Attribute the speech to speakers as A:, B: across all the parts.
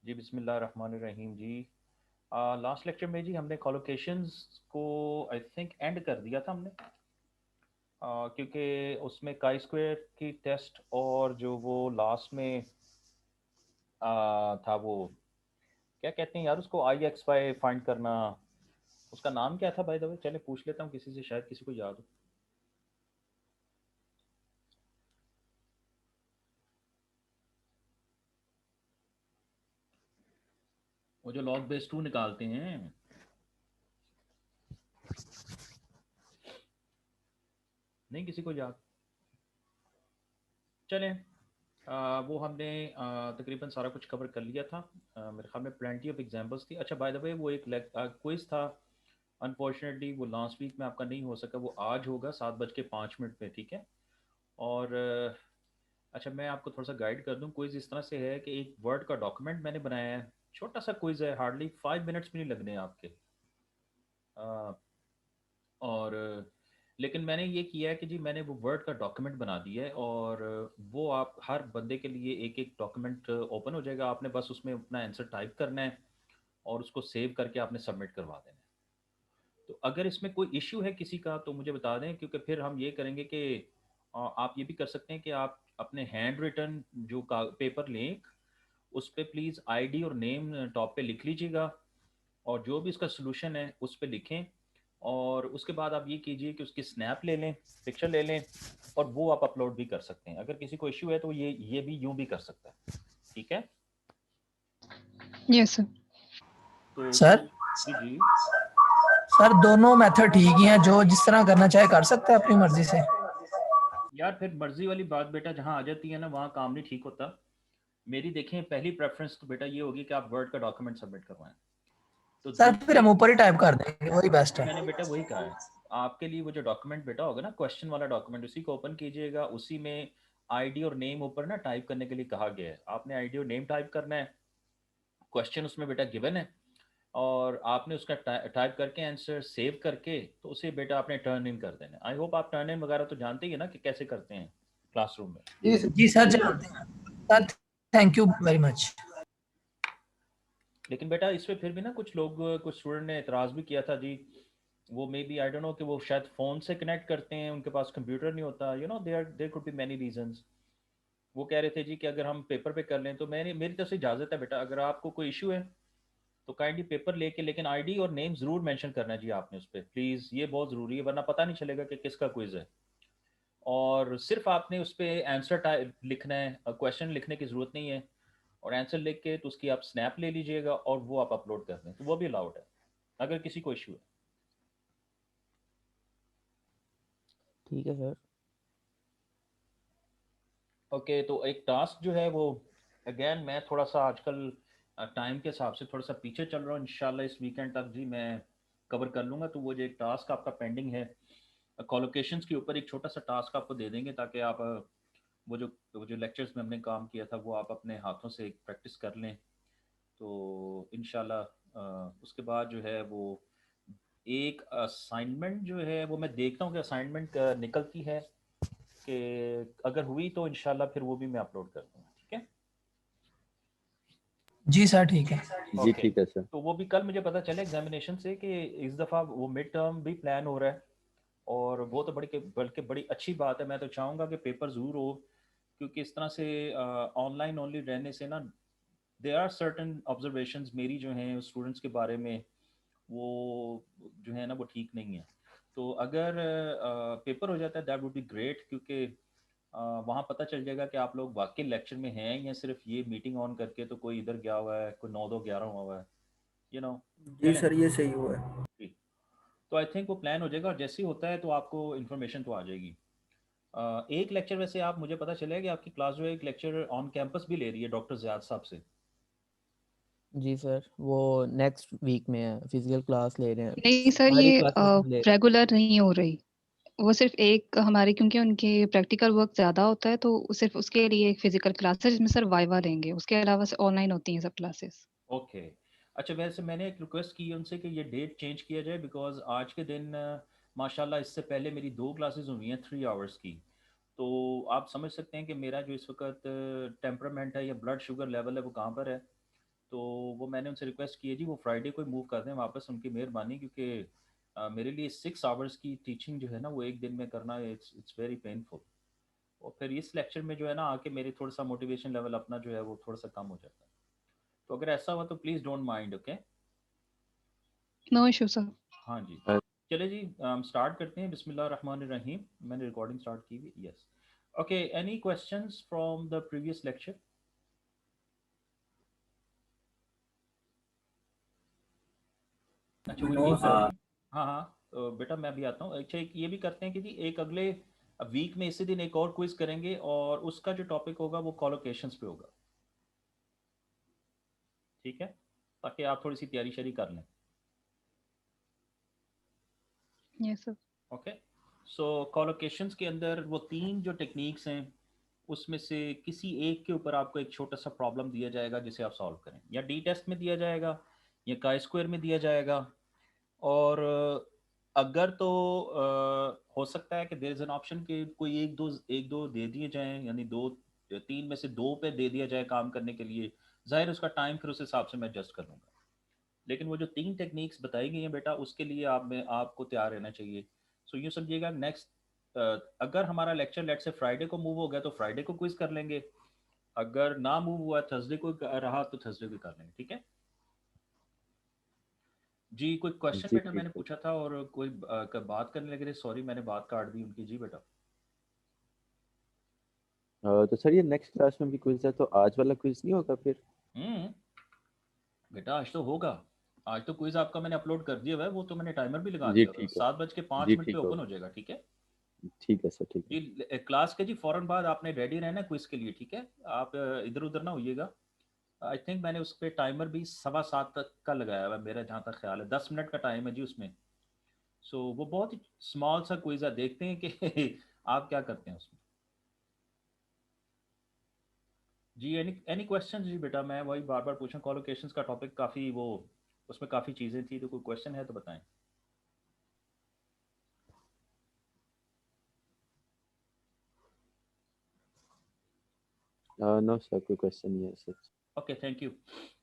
A: जी बिस्मिल्लाहिर्रहमानिर्रहीम जी। Last lecture में जी हमने कॉलोकेशंस को आई थिंक एंड कर दिया था हमने, क्योंकि उसमें काई स्क्वायर की टेस्ट और जो वो लास्ट में था वो क्या कहते हैं यार उसको, आई एक्स वाई फाइंड करना, उसका नाम क्या था बाय द वे? चले पूछ लेता हूँ किसी से, शायद किसी को याद हो। वो जो लॉग बेस 2 निकालते हैं, नहीं किसी को याद? चलें, वो हमने तकरीबन सारा कुछ कवर कर लिया था। मेरे ख्याल में प्लेंटी ऑफ एग्जांपल्स थी। अच्छा बाय द वे वो एक क्विज था, अनफॉर्चुनेटली वो लास्ट वीक में आपका नहीं हो सका, वो आज होगा 7:05 पे, ठीक है? और अच्छा मैं आपको थोड़ा सा गाइड कर दूं। क्विज इस तरह से है कि एक वर्ड का डॉक्यूमेंट मैंने बनाया है, छोटा सा क्विज है, हार्डली 5 मिनट्स भी नहीं लगने हैं आपके। अ, और लेकिन मैंने ये किया है कि जी मैंने वो वर्ड का डॉक्यूमेंट बना दिया है, और वो आप हर बंदे के लिए एक एक डॉक्यूमेंट ओपन हो जाएगा, आपने बस उसमें अपना आंसर टाइप करना है और उसको सेव करके आपने सबमिट करवा देना है। तो अगर इसमें कोई इश्यू है किसी का तो मुझे बता दें, क्योंकि फिर हम ये करेंगे कि आप ये भी कर सकते हैं कि आप अपने हैंड रिटन जो का पेपर लें, उस पे प्लीज़ आईडी और नेम टॉप पे लिख लीजिएगा, और जो भी इसका सोल्यूशन है उस पे लिखें, और उसके बाद आप ये कीजिए कि उसकी स्नैप ले लें, पिक्चर ले लें, और वो आप अपलोड भी कर सकते हैं। अगर किसी को इश्यू है तो ये भी यूं भी कर सकता है, ठीक है?
B: Yes sir.
A: तो
C: सर
A: जी जी।
C: सर दोनों मेथड ठीक ही हैं, जो जिस तरह करना चाहे कर सकते हैं अपनी मर्जी से।
A: यार फिर मर्जी वाली बात बेटा जहाँ आ जाती है ना, वहाँ काम नहीं ठीक होता। मेरी देखें पहली प्रेफरेंस तो बेटा ये होगी कि आप वर्ड का डॉक्यूमेंट सबमिट करवाएं। तो
C: सर फिर
A: दूसरी,
C: हम ऊपर ही टाइप कर देंगे, वही बेस्ट है।
A: मैंने बेटा वही कहा है आपके लिए, वो जो डॉक्यूमेंट बेटा होगा ना, क्वेश्चन वाला डॉक्यूमेंट, उसी को ओपन कीजिएगा। उसी में आईडी और नेम ऊपर ना टाइप करने के लिए कहा गया है, आपने आईडी और नेम टाइप करना है, क्वेश्चन उसमें बेटा गिवन है, और आपने उसका टाइप करके आंसर सेव करके तो उसे बेटा आपने टर्न इन कर देना है। आई होप आप टर्न इन वगैरह तो जानते ही है ना कि कैसे करते हैं क्लासरूम में।
C: जी सर जानते हैं sir, thank you very much.
A: लेकिन बेटा इसमें फिर भी ना कुछ लोग, कुछ स्टूडेंट ने एतराज़ भी किया था जी, वो maybe I don't know कि वो शायद फ़ोन से कनेक्ट करते हैं, उनके पास कंप्यूटर नहीं होता, you know there could be many reasons. वो कह रहे थे जी कि अगर हम पेपर पे कर लें, तो मैंने, मेरी तरफ से इजाज़त है बेटा, अगर आपको कोई इशू है तो काइंडली पेपर लेके, लेकिन आईडी और नेम ज़रूर मेंशन करना है जी आपने उस पर, प्लीज़, ये बहुत ज़रूरी है, वरना पता नहीं चलेगा कि किसका क्विज़ है। और सिर्फ आपने उस पर आंसर टाइप लिखना है, क्वेश्चन लिखने की ज़रूरत नहीं है, और आंसर लिख के तो उसकी आप स्नैप ले लीजिएगा और वो आप अपलोड कर दें, तो वो भी अलाउड है अगर किसी को इशू है।
D: ठीक है सर।
A: ओके, तो एक टास्क जो है वो, अगेन मैं थोड़ा सा आजकल टाइम के हिसाब से थोड़ा सा पीछे चल रहा हूँ, इंशाल्लाह इस वीकेंड तक जी मैं कवर कर लूँगा। तो वो जो एक टास्क आपका पेंडिंग है, कॉलोकेशंस के ऊपर एक छोटा सा टास्क आपको दे देंगे, ताकि आप वो जो लेक्चर्स में हमने काम किया था वो आप अपने हाथों से प्रैक्टिस कर लें। तो इंशाल्लाह उसके बाद जो है वो एक असाइनमेंट जो है वो मैं देखता हूँ कि असाइनमेंट निकलती है, कि अगर हुई तो इंशाल्लाह फिर वो भी मैं अपलोड कर दूँगा, ठीक है?
C: जी सर ठीक है।
E: जी
A: ओके।
E: ठीक है सर।
A: तो वो भी कल मुझे पता चला एग्जामिनेशन से कि इस दफ़ा वो मिड टर्म भी प्लान हो रहा है, और वो तो बल्कि बड़ी अच्छी बात है। मैं तो चाहूँगा कि पेपर ज़रूर हो, क्योंकि इस तरह से ऑनलाइन ओनली रहने से ना, देयर आर सर्टेन ऑब्जर्वेशंस मेरी जो हैं स्टूडेंट्स के बारे में, वो जो है ना वो ठीक नहीं है। तो अगर पेपर हो जाता है दैट वुड बी ग्रेट, क्योंकि वहाँ पता चल जाएगा कि आप लोग वाकई लेक्चर में हैं, या सिर्फ ये मीटिंग ऑन करके तो कोई इधर गया हुआ है, कोई 9-2-11 हुआ है, यू नो।
F: जी
A: चलें
F: सर ये सही हुआ है।
A: ठीक। तो आई थिंक वो प्लान हो जाएगा, और जैसे ही होता है तो आपको इन्फॉर्मेशन तो आ जाएगी। एक लेक्चर वैसे आप, मुझे पता चला है कि आपकी क्लास जो है एक लेक्चर ऑन कैंपस भी ले रही है डॉक्टर ज़ियाद साहब से।
D: जी सर, वो नेक्स्ट वीक में है, फिजिकल क्लास ले रहे हैं,
B: नहीं सर,
D: सारी
B: ये
D: क्लासेस हम ले रहे
B: रेगुलर नहीं हो रही। वो सिर्फ एक हमारे, क्योंकि उनके प्रैक्टिकल वर्क ज़्यादा होता है, तो सिर्फ उसके लिए एक फिजिकल क्लास है जिसमें सर वाइवा लेंगे। उसके अलावा से ऑनलाइन होती हैं सब क्लासेस।
A: ओके। अच्छा वैसे मैंने एक रिक्वेस्ट की है उनसे कि ये डेट चेंज किया जाए, बिकॉज आज के दिन माशाल्लाह इससे पहले मेरी 2 क्लासेस हुई हैं 3 आवर्स की। तो आप समझ सकते हैं कि मेरा जो इस वक्त टेम्परामेंट है या ब्लड शुगर लेवल है वो कहाँ पर है। तो वो मैंने उनसे रिक्वेस्ट की है जी वो फ्राइडे को मूव कर दें वापस, उनकी मेहरबानी, क्योंकि मेरे लिए 6 आवर्स की टीचिंग जो है ना वो एक दिन में करना, इट्स वेरी पेनफुल। और फिर इस लेक्चर में जो है ना आके मेरी थोड़ा सा मोटिवेशन लेवल अपना जो है वो थोड़ा सा कम हो जाता है। तो अगर ऐसा हुआ तो please don't mind, okay.
B: No issue sir.
A: हाँ जी, चले जी स्टार्ट करते हैं। बिस्मिल्लाह रहमान रहीम। मैंने रिकॉर्डिंग स्टार्ट की हुई, yes. Okay, any questions from the previous lecture? अच्छा, वो ये हाँ हाँ, तो बेटा मैं भी आता हूँ। अच्छा, एक ये भी करते हैं कि जी एक अगले वीक में इसी दिन एक और क्विज करेंगे, और उसका जो टॉपिक होगा वो कॉलोकेशंस पे होगा, ठीक है, ताकि आप थोड़ी सी तैयारी शरी कर लें।
B: Yes sir.
A: ओके, सो कॉलोकेशंस के अंदर वो 3 जो टेक्निक्स हैं उसमें से किसी एक के ऊपर आपको एक छोटा सा प्रॉब्लम दिया जाएगा जिसे आप सॉल्व करें, या डी टेस्ट में दिया जाएगा या काई स्क्वायर में दिया जाएगा। और अगर तो हो सकता है कि देयर इज एन ऑप्शन कि कोई एक दो दे दिए जाएं, यानी दो 3 में से 2 पे दे दिया जाए काम करने के लिए। जाहिर है उसका टाइम फिर उस हिसाब से मैं एडजस्ट कर लूँगा, लेकिन वो जो 3 टेक्निक्स बताई गई हैं बेटा उसके लिए आपको तैयार रहना चाहिए। सो यूँ समझिएगा, नेक्स्ट अगर हमारा लेक्चर लेट से फ्राइडे को मूव हो गया तो फ्राइडे को क्विज कर लेंगे, अगर ना मूव हुआ थर्सडे को रहा तो थर्सडे को कर लेंगे, ठीक है जी। कोई क्वेश्चन
E: जी
A: बेटा
E: ठीक
A: मैंने
E: है।
A: पूछा था और कोई बात करने लगे थे, सॉरी मैंने बात काट दी उनकी। जी बेटा।
E: तो सर ये नेक्स्ट क्लास में भी क्विज है, तो आज वाला क्विज नहीं होगा फिर?
A: हम्म, बेटा आज तो होगा। आज तो क्विज आपका मैंने अपलोड कर दिया हुआ है, वो तो मैंने टाइमर भी लगा
E: जी
A: दिया हुआ है,
E: ठीक है।
A: 7:05
E: जी
A: पे
E: ठीक है।
A: ओपन हो जाएगा, ठीक है
E: ठीक है सर, ठीक है।
A: जी। क्लास के जी फौरन बाद आपने रेडी रहना क्विज के लिए, ठीक है। आप इधर उधर ना होइएगा। आई थिंक मैंने उस पर टाइमर भी 7:15 तक का लगाया हुआ है, मेरा जहाँ तक ख्याल है 10 मिनट का टाइम है जी उसमें। सो वो बहुत ही स्मॉल सा क्विज है, देखते हैं कि आप क्या करते हैं उसमें। जी, एनी एनी क्वेश्चन जी बेटा, मैं वही बार बार पूछूं, कॉलोकेशंस का टॉपिक काफ़ी वो, उसमें काफ़ी चीज़ें थी, तो कोई क्वेश्चन है तो बताएं।
E: नो सर, कोई क्वेश्चन नहीं है सर।
A: Okay, thank you.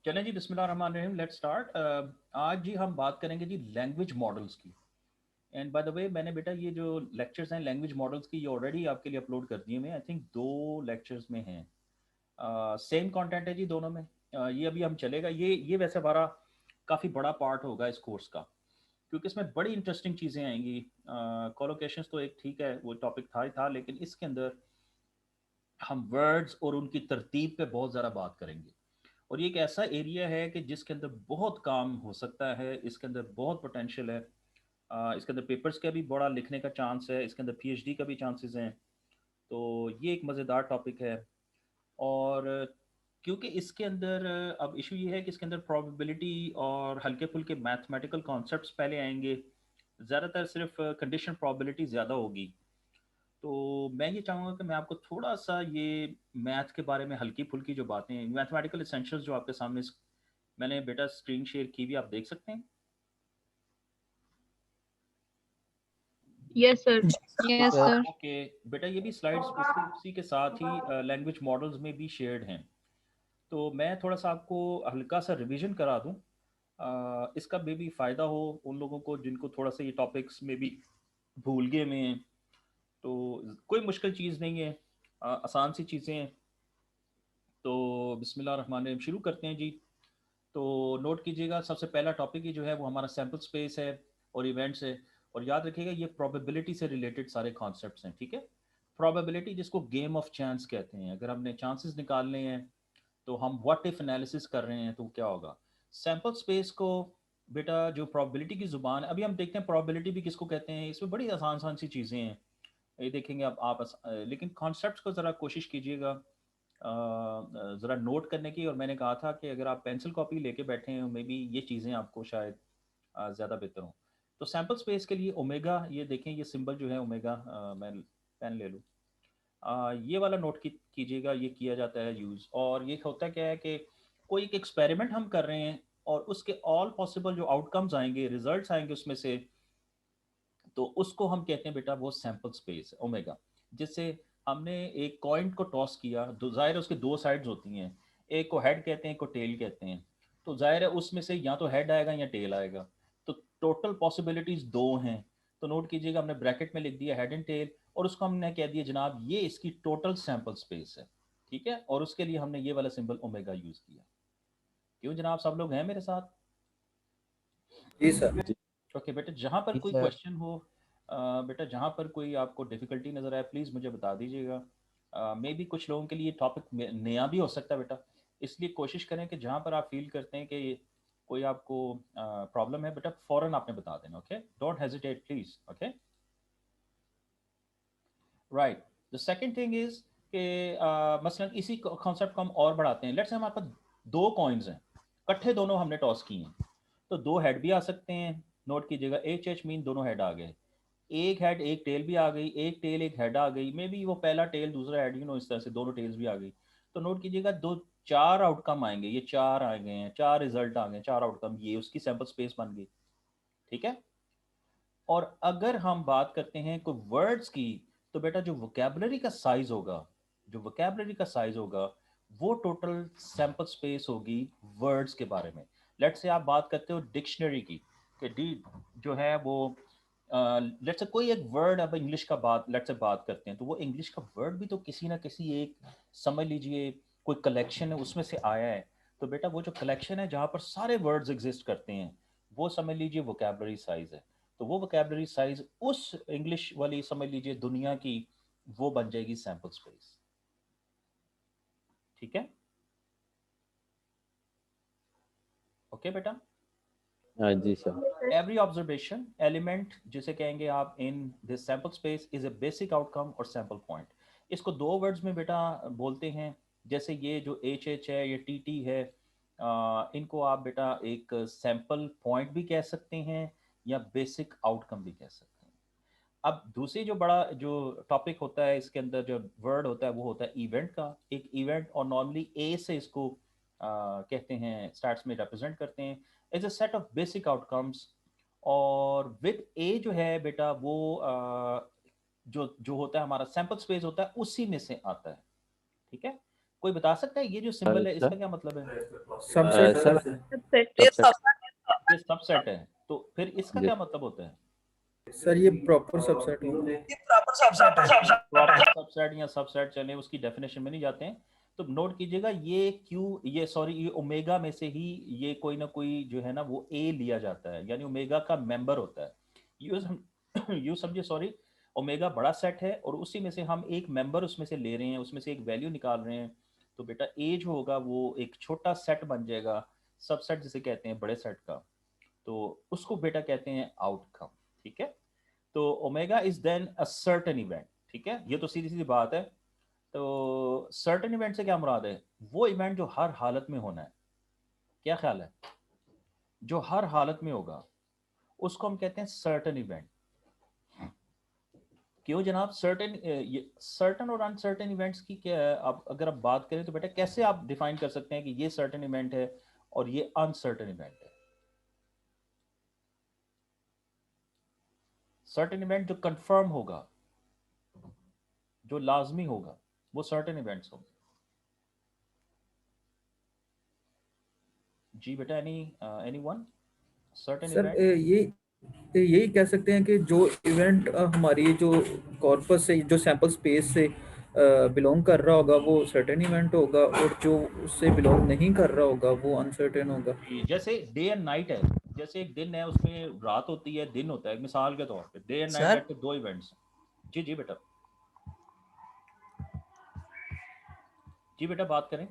A: चलें जी, बिस्मिल्लाह रहमान रहीम, लेट्स स्टार्ट। आज जी हम बात करेंगे जी लैंग्वेज मॉडल्स की। एंड बाय द वे मैंने बेटा ये जो लेक्चर्स हैं लैंग्वेज मॉडल्स की, ये ऑलरेडी आपके लिए अपलोड कर दिए मैं, आई थिंक 2 लेक्चर्स में हैं। सेम कंटेंट है जी दोनों में। ये अभी हम चलेगा, ये वैसे हमारा काफ़ी बड़ा पार्ट होगा इस कोर्स का, क्योंकि इसमें बड़ी इंटरेस्टिंग चीज़ें आएंगी। कॉलोकेशंस तो एक ठीक है वो टॉपिक था ही था, लेकिन इसके अंदर हम वर्ड्स और उनकी तरतीब पे बहुत ज़्यादा बात करेंगे। और ये एक ऐसा एरिया है कि जिसके अंदर बहुत काम हो सकता है, इसके अंदर बहुत पोटेंशियल है। इसके अंदर पेपर्स का भी बड़ा लिखने का चांस है, इसके अंदर पीएचडी का भी चांसेस हैं। तो ये एक मज़ेदार टॉपिक है। और क्योंकि इसके अंदर अब इशू ये है कि इसके अंदर प्रोबेबिलिटी और हल्के फुल्के मैथमेटिकल कॉन्सेप्ट्स पहले आएंगे, ज़्यादातर सिर्फ कंडीशन प्रोबेबिलिटी ज़्यादा होगी। तो मैं ये चाहूँगा कि मैं आपको थोड़ा सा ये मैथ के बारे में हल्की फुल्की जो बातें, मैथमेटिकल एसेंशियल्स जो आपके सामने मैंने बेटा स्क्रीन शेयर की भी, आप देख सकते हैं।
F: Yes sir.
B: Yes
D: sir
B: sir.
A: Okay बेटा, ये भी स्लाइड्स उसी के साथ ही लैंग्वेज मॉडल्स में भी शेयर्ड हैं। तो मैं थोड़ा सा आपको हल्का सा रिवीजन करा दूं, इसका भी फ़ायदा हो उन लोगों को जिनको थोड़ा सा ये टॉपिक्स में भी भूल गए में हैं। तो कोई मुश्किल चीज़ नहीं है, आसान सी चीज़ें हैं। तो बिस्मिल्लाह रहमान रहीम शुरू करते हैं जी। तो नोट कीजिएगा, सबसे पहला टॉपिक ही जो है वो हमारा सैम्पल स्पेस है और इवेंट्स है। और याद रखिएगा ये प्रोबेबिलिटी से रिलेटेड सारे कॉन्सेप्ट्स हैं, ठीक है। प्रोबेबिलिटी जिसको गेम ऑफ चांस कहते हैं, अगर हमने चांसेस निकालने हैं तो हम व्हाट इफ एनालिसिस कर रहे हैं तो क्या होगा। सैम्पल स्पेस को बेटा जो प्रोबेबिलिटी की ज़ुबान, अभी हम देखते हैं प्रोबेबिलिटी भी किसको कहते हैं, इसमें बड़ी आसान आसान सी चीज़ें हैं, ये देखेंगे लेकिन कॉन्सेप्ट्स को ज़रा कोशिश कीजिएगा ज़रा नोट करने की। और मैंने कहा था कि अगर आप पेंसिल कॉपी लेके बैठे हैं मे बी ये चीज़ें आपको शायद ज़्यादा बेहतर हों। तो सैम्पल स्पेस के लिए ओमेगा, ये देखें ये सिंबल जो है ओमेगा, मैं पेन ले लूँ, ये वाला नोट कीजिएगा, ये किया जाता है यूज़। और ये होता क्या है कि कोई एक एक्सपेरिमेंट हम कर रहे हैं और उसके ऑल पॉसिबल जो आउटकम्स आएंगे, रिजल्ट्स आएंगे उसमें से, तो उसको हम कहते हैं बेटा वो सैम्पल स्पेस ओमेगा। जिससे हमने एक कॉइन को टॉस किया, दो जाहिर है उसके 2 साइड्स होती हैं, एक को हेड कहते हैं एक को टेल कहते हैं। तो जाहिर है उसमें से या तो हेड आएगा या टेल आएगा। तो टोटल पॉसिबिलिटीज 2 हैं, तो नोट कीजिएगा हमने ब्रैकेट में लिख दिया हेड एंड टेल, और उसको हमने कह दिया जनाब ये इसकी टोटल सैंपल स्पेस है, ठीक है, और उसके लिए हमने ये वाला सिंबल ओमेगा यूज किया। क्यों जनाब, सब लोग हैं मेरे साथ?
F: जी सर।
A: ओके बेटा, जहाँ पर
D: जी
A: कोई
D: सर।
A: क्वेश्चन हो, बेटा जहाँ पर कोई आपको डिफ़िकल्टी नज़र आए प्लीज़ मुझे बता दीजिएगा। मे बी कुछ लोगों के लिए टॉपिक नया भी हो सकता है बेटा, इसलिए कोशिश करें कि जहाँ पर आप फील करते हैं कि कोई आपको प्रॉब्लम है बेटा, फ़ौरन आपने बता देना। Okay, don't hesitate please. Okay, right. The second thing is कि मसलन इसी कॉन्सेप्ट को हम और बढ़ाते हैं। लेट्स से हमारे पास 2 कॉइन्स हैं, इकट्ठे दोनों हमने टॉस किए हैं, तो 2 हेड भी आ सकते हैं। नोट कीजिएगा एच एच मीन दोनों हेड आ गए, एक हेड एक टेल भी आ गई, एक टेल एक हेड आ गई, मे बी वो पहला टेल दूसरा हेड, इस तरह से दोनों टेल्स भी आ गई। तो नोट कीजिएगा 4 आउटकम आएंगे, ये 4 आ गए हैं, 4 रिजल्ट आ गए, 4 आउटकम, ये उसकी सैंपल स्पेस बन गई, ठीक है। और अगर हम बात करते हैं कोई वर्ड्स की, तो बेटा जो वोकेबलरी का साइज होगा, जो वोकेबलरी का साइज होगा वो टोटल सैंपल स्पेस होगी वर्ड्स के बारे में। लेट्स से आप बात करते हो डिक्शनरी की, कि डी जो है वो लेट्स से कोई एक वर्ड, अब इंग्लिश का बात लेट्स से बात करते हैं, तो वो इंग्लिश का वर्ड भी तो किसी ना किसी एक, समझ लीजिए कोई कलेक्शन है उसमें से आया है। तो बेटा वो जो कलेक्शन है जहाँ पर सारे वर्ड्स एग्जिस्ट करते हैं, वो समझ लीजिए वोकेबलरी साइज है। तो वो वोकेबलरी साइज उस इंग्लिश वाली समझ लीजिए दुनिया की, वो बन जाएगी सैंपल स्पेस, ठीक है। ओके बेटा,
E: हाँ जी सर।
A: every observation element जिसे कहेंगे आप in this sample space is a basic outcome और sample point। इसको 2 वर्ड्स में बेटा बोलते हैं, जैसे ये जो एच एच है, ये टी टी है, इनको आप बेटा एक सैंपल पॉइंट भी कह सकते हैं या बेसिक आउटकम भी कह सकते हैं। अब दूसरी जो बड़ा जो टॉपिक होता है इसके अंदर, जो वर्ड होता है वो होता है इवेंट का। एक इवेंट, और नॉर्मली ए से इसको कहते हैं, स्टार्ट्स में रिप्रेजेंट करते हैं as a set of basic outcomes. और विद ए जो है बेटा वो जो जो होता है हमारा सैंपल स्पेस होता है उसी में से आता है, ठीक है। कोई बता सकता है ये जो सिंबल है इसका
E: सर
A: क्या मतलब है?
F: सबसेट
E: सर सबसेट
A: ये सबसेट है, तो फिर इसका
E: जी
A: क्या मतलब होता है?
F: सर, ये प्रॉपर सबसेट होता है।
C: प्रॉपर सबसेट है।
A: प्रॉपर सबसेट या सबसेट, चलें उसकी डेफिनेशन में नहीं जाते हैं। तो नोट कीजिएगा ये क्यू, ये सॉरी, ये ओमेगा में से ही ये कोई ना कोई जो है ना वो ए लिया जाता है, यानी ओमेगा का मेंबर होता है। यू समझिए, सॉरी, ओमेगा बड़ा सेट है और उसी में से हम एक मेंबर उसमें से ले रहे हैं, उसमें से एक वैल्यू निकाल रहे हैं। तो बेटा ए जो होगा वो एक छोटा सेट बन जाएगा, सबसेट जिसे कहते हैं बड़े सेट का, तो उसको बेटा कहते हैं आउटकम, ठीक है। तो omega is then a certain event, ठीक है, ये तो सीधी सीधी बात है। तो सर्टेन इवेंट से क्या मुराद है? वो इवेंट जो हर हालत में होना है, क्या ख्याल है? जो हर हालत में होगा उसको हम कहते हैं सर्टेन इवेंट। क्यों जनाब? सर्टेन, ये सर्टेन और अनसर्टेन इवेंट्स की क्या, आप अगर आप बात करें तो बेटा कैसे आप डिफाइन कर सकते हैं कि ये सर्टेन इवेंट है और ये अनसर्टेन इवेंट है? सर्टेन इवेंट जो कंफर्म होगा, जो लाजमी होगा, वो सर्टेन इवेंट्स होंगे। जी बेटा, एनीवन सर्टेन
F: सर
A: इवेंट?
F: यही कह सकते हैं कि जो इवेंट हमारी जो कॉर्पस से, जो सैंपल स्पेस से बिलोंग कर रहा होगा वो सर्टेन इवेंट होगा, और जो उससे बिलोंग नहीं कर रहा होगा वो अनसर्टेन होगा।
A: जैसे डे एंड नाइट है, जैसे एक दिन है उसमें रात होती है दिन होता है, मिसाल के तौर पे day and night
C: sir
A: let के 2 इवेंट्स। जी जी बेटा, जी बेटा बात करें।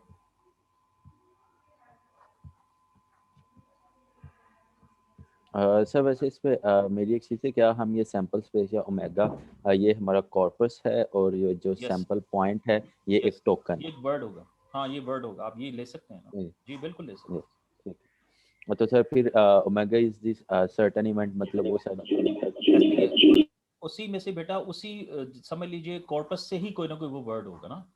E: सर वैसे इस पे मेरी एक चीज़ है, क्या हम ये सैंपल स्पेस या ओमेगा ये हमारा कॉर्पस है और ये जो
A: यस
E: सैंपल पॉइंट है ये एक
A: यस,
E: टोकन
A: ये एक वर्ड होगा। हाँ ये वर्ड होगा, आप ये ले सकते हैं ना?
E: है।
A: जी बिल्कुल ले सकते
E: जी, ठीक है। तो सर फिर omega is this certain event, मतलब वो सर
A: हैं। ऐसे ही है, उसी में से बेटा, उसी समझ लीजिए कॉर्पस से ही कोई ना कोई वो वर्ड होगा ना,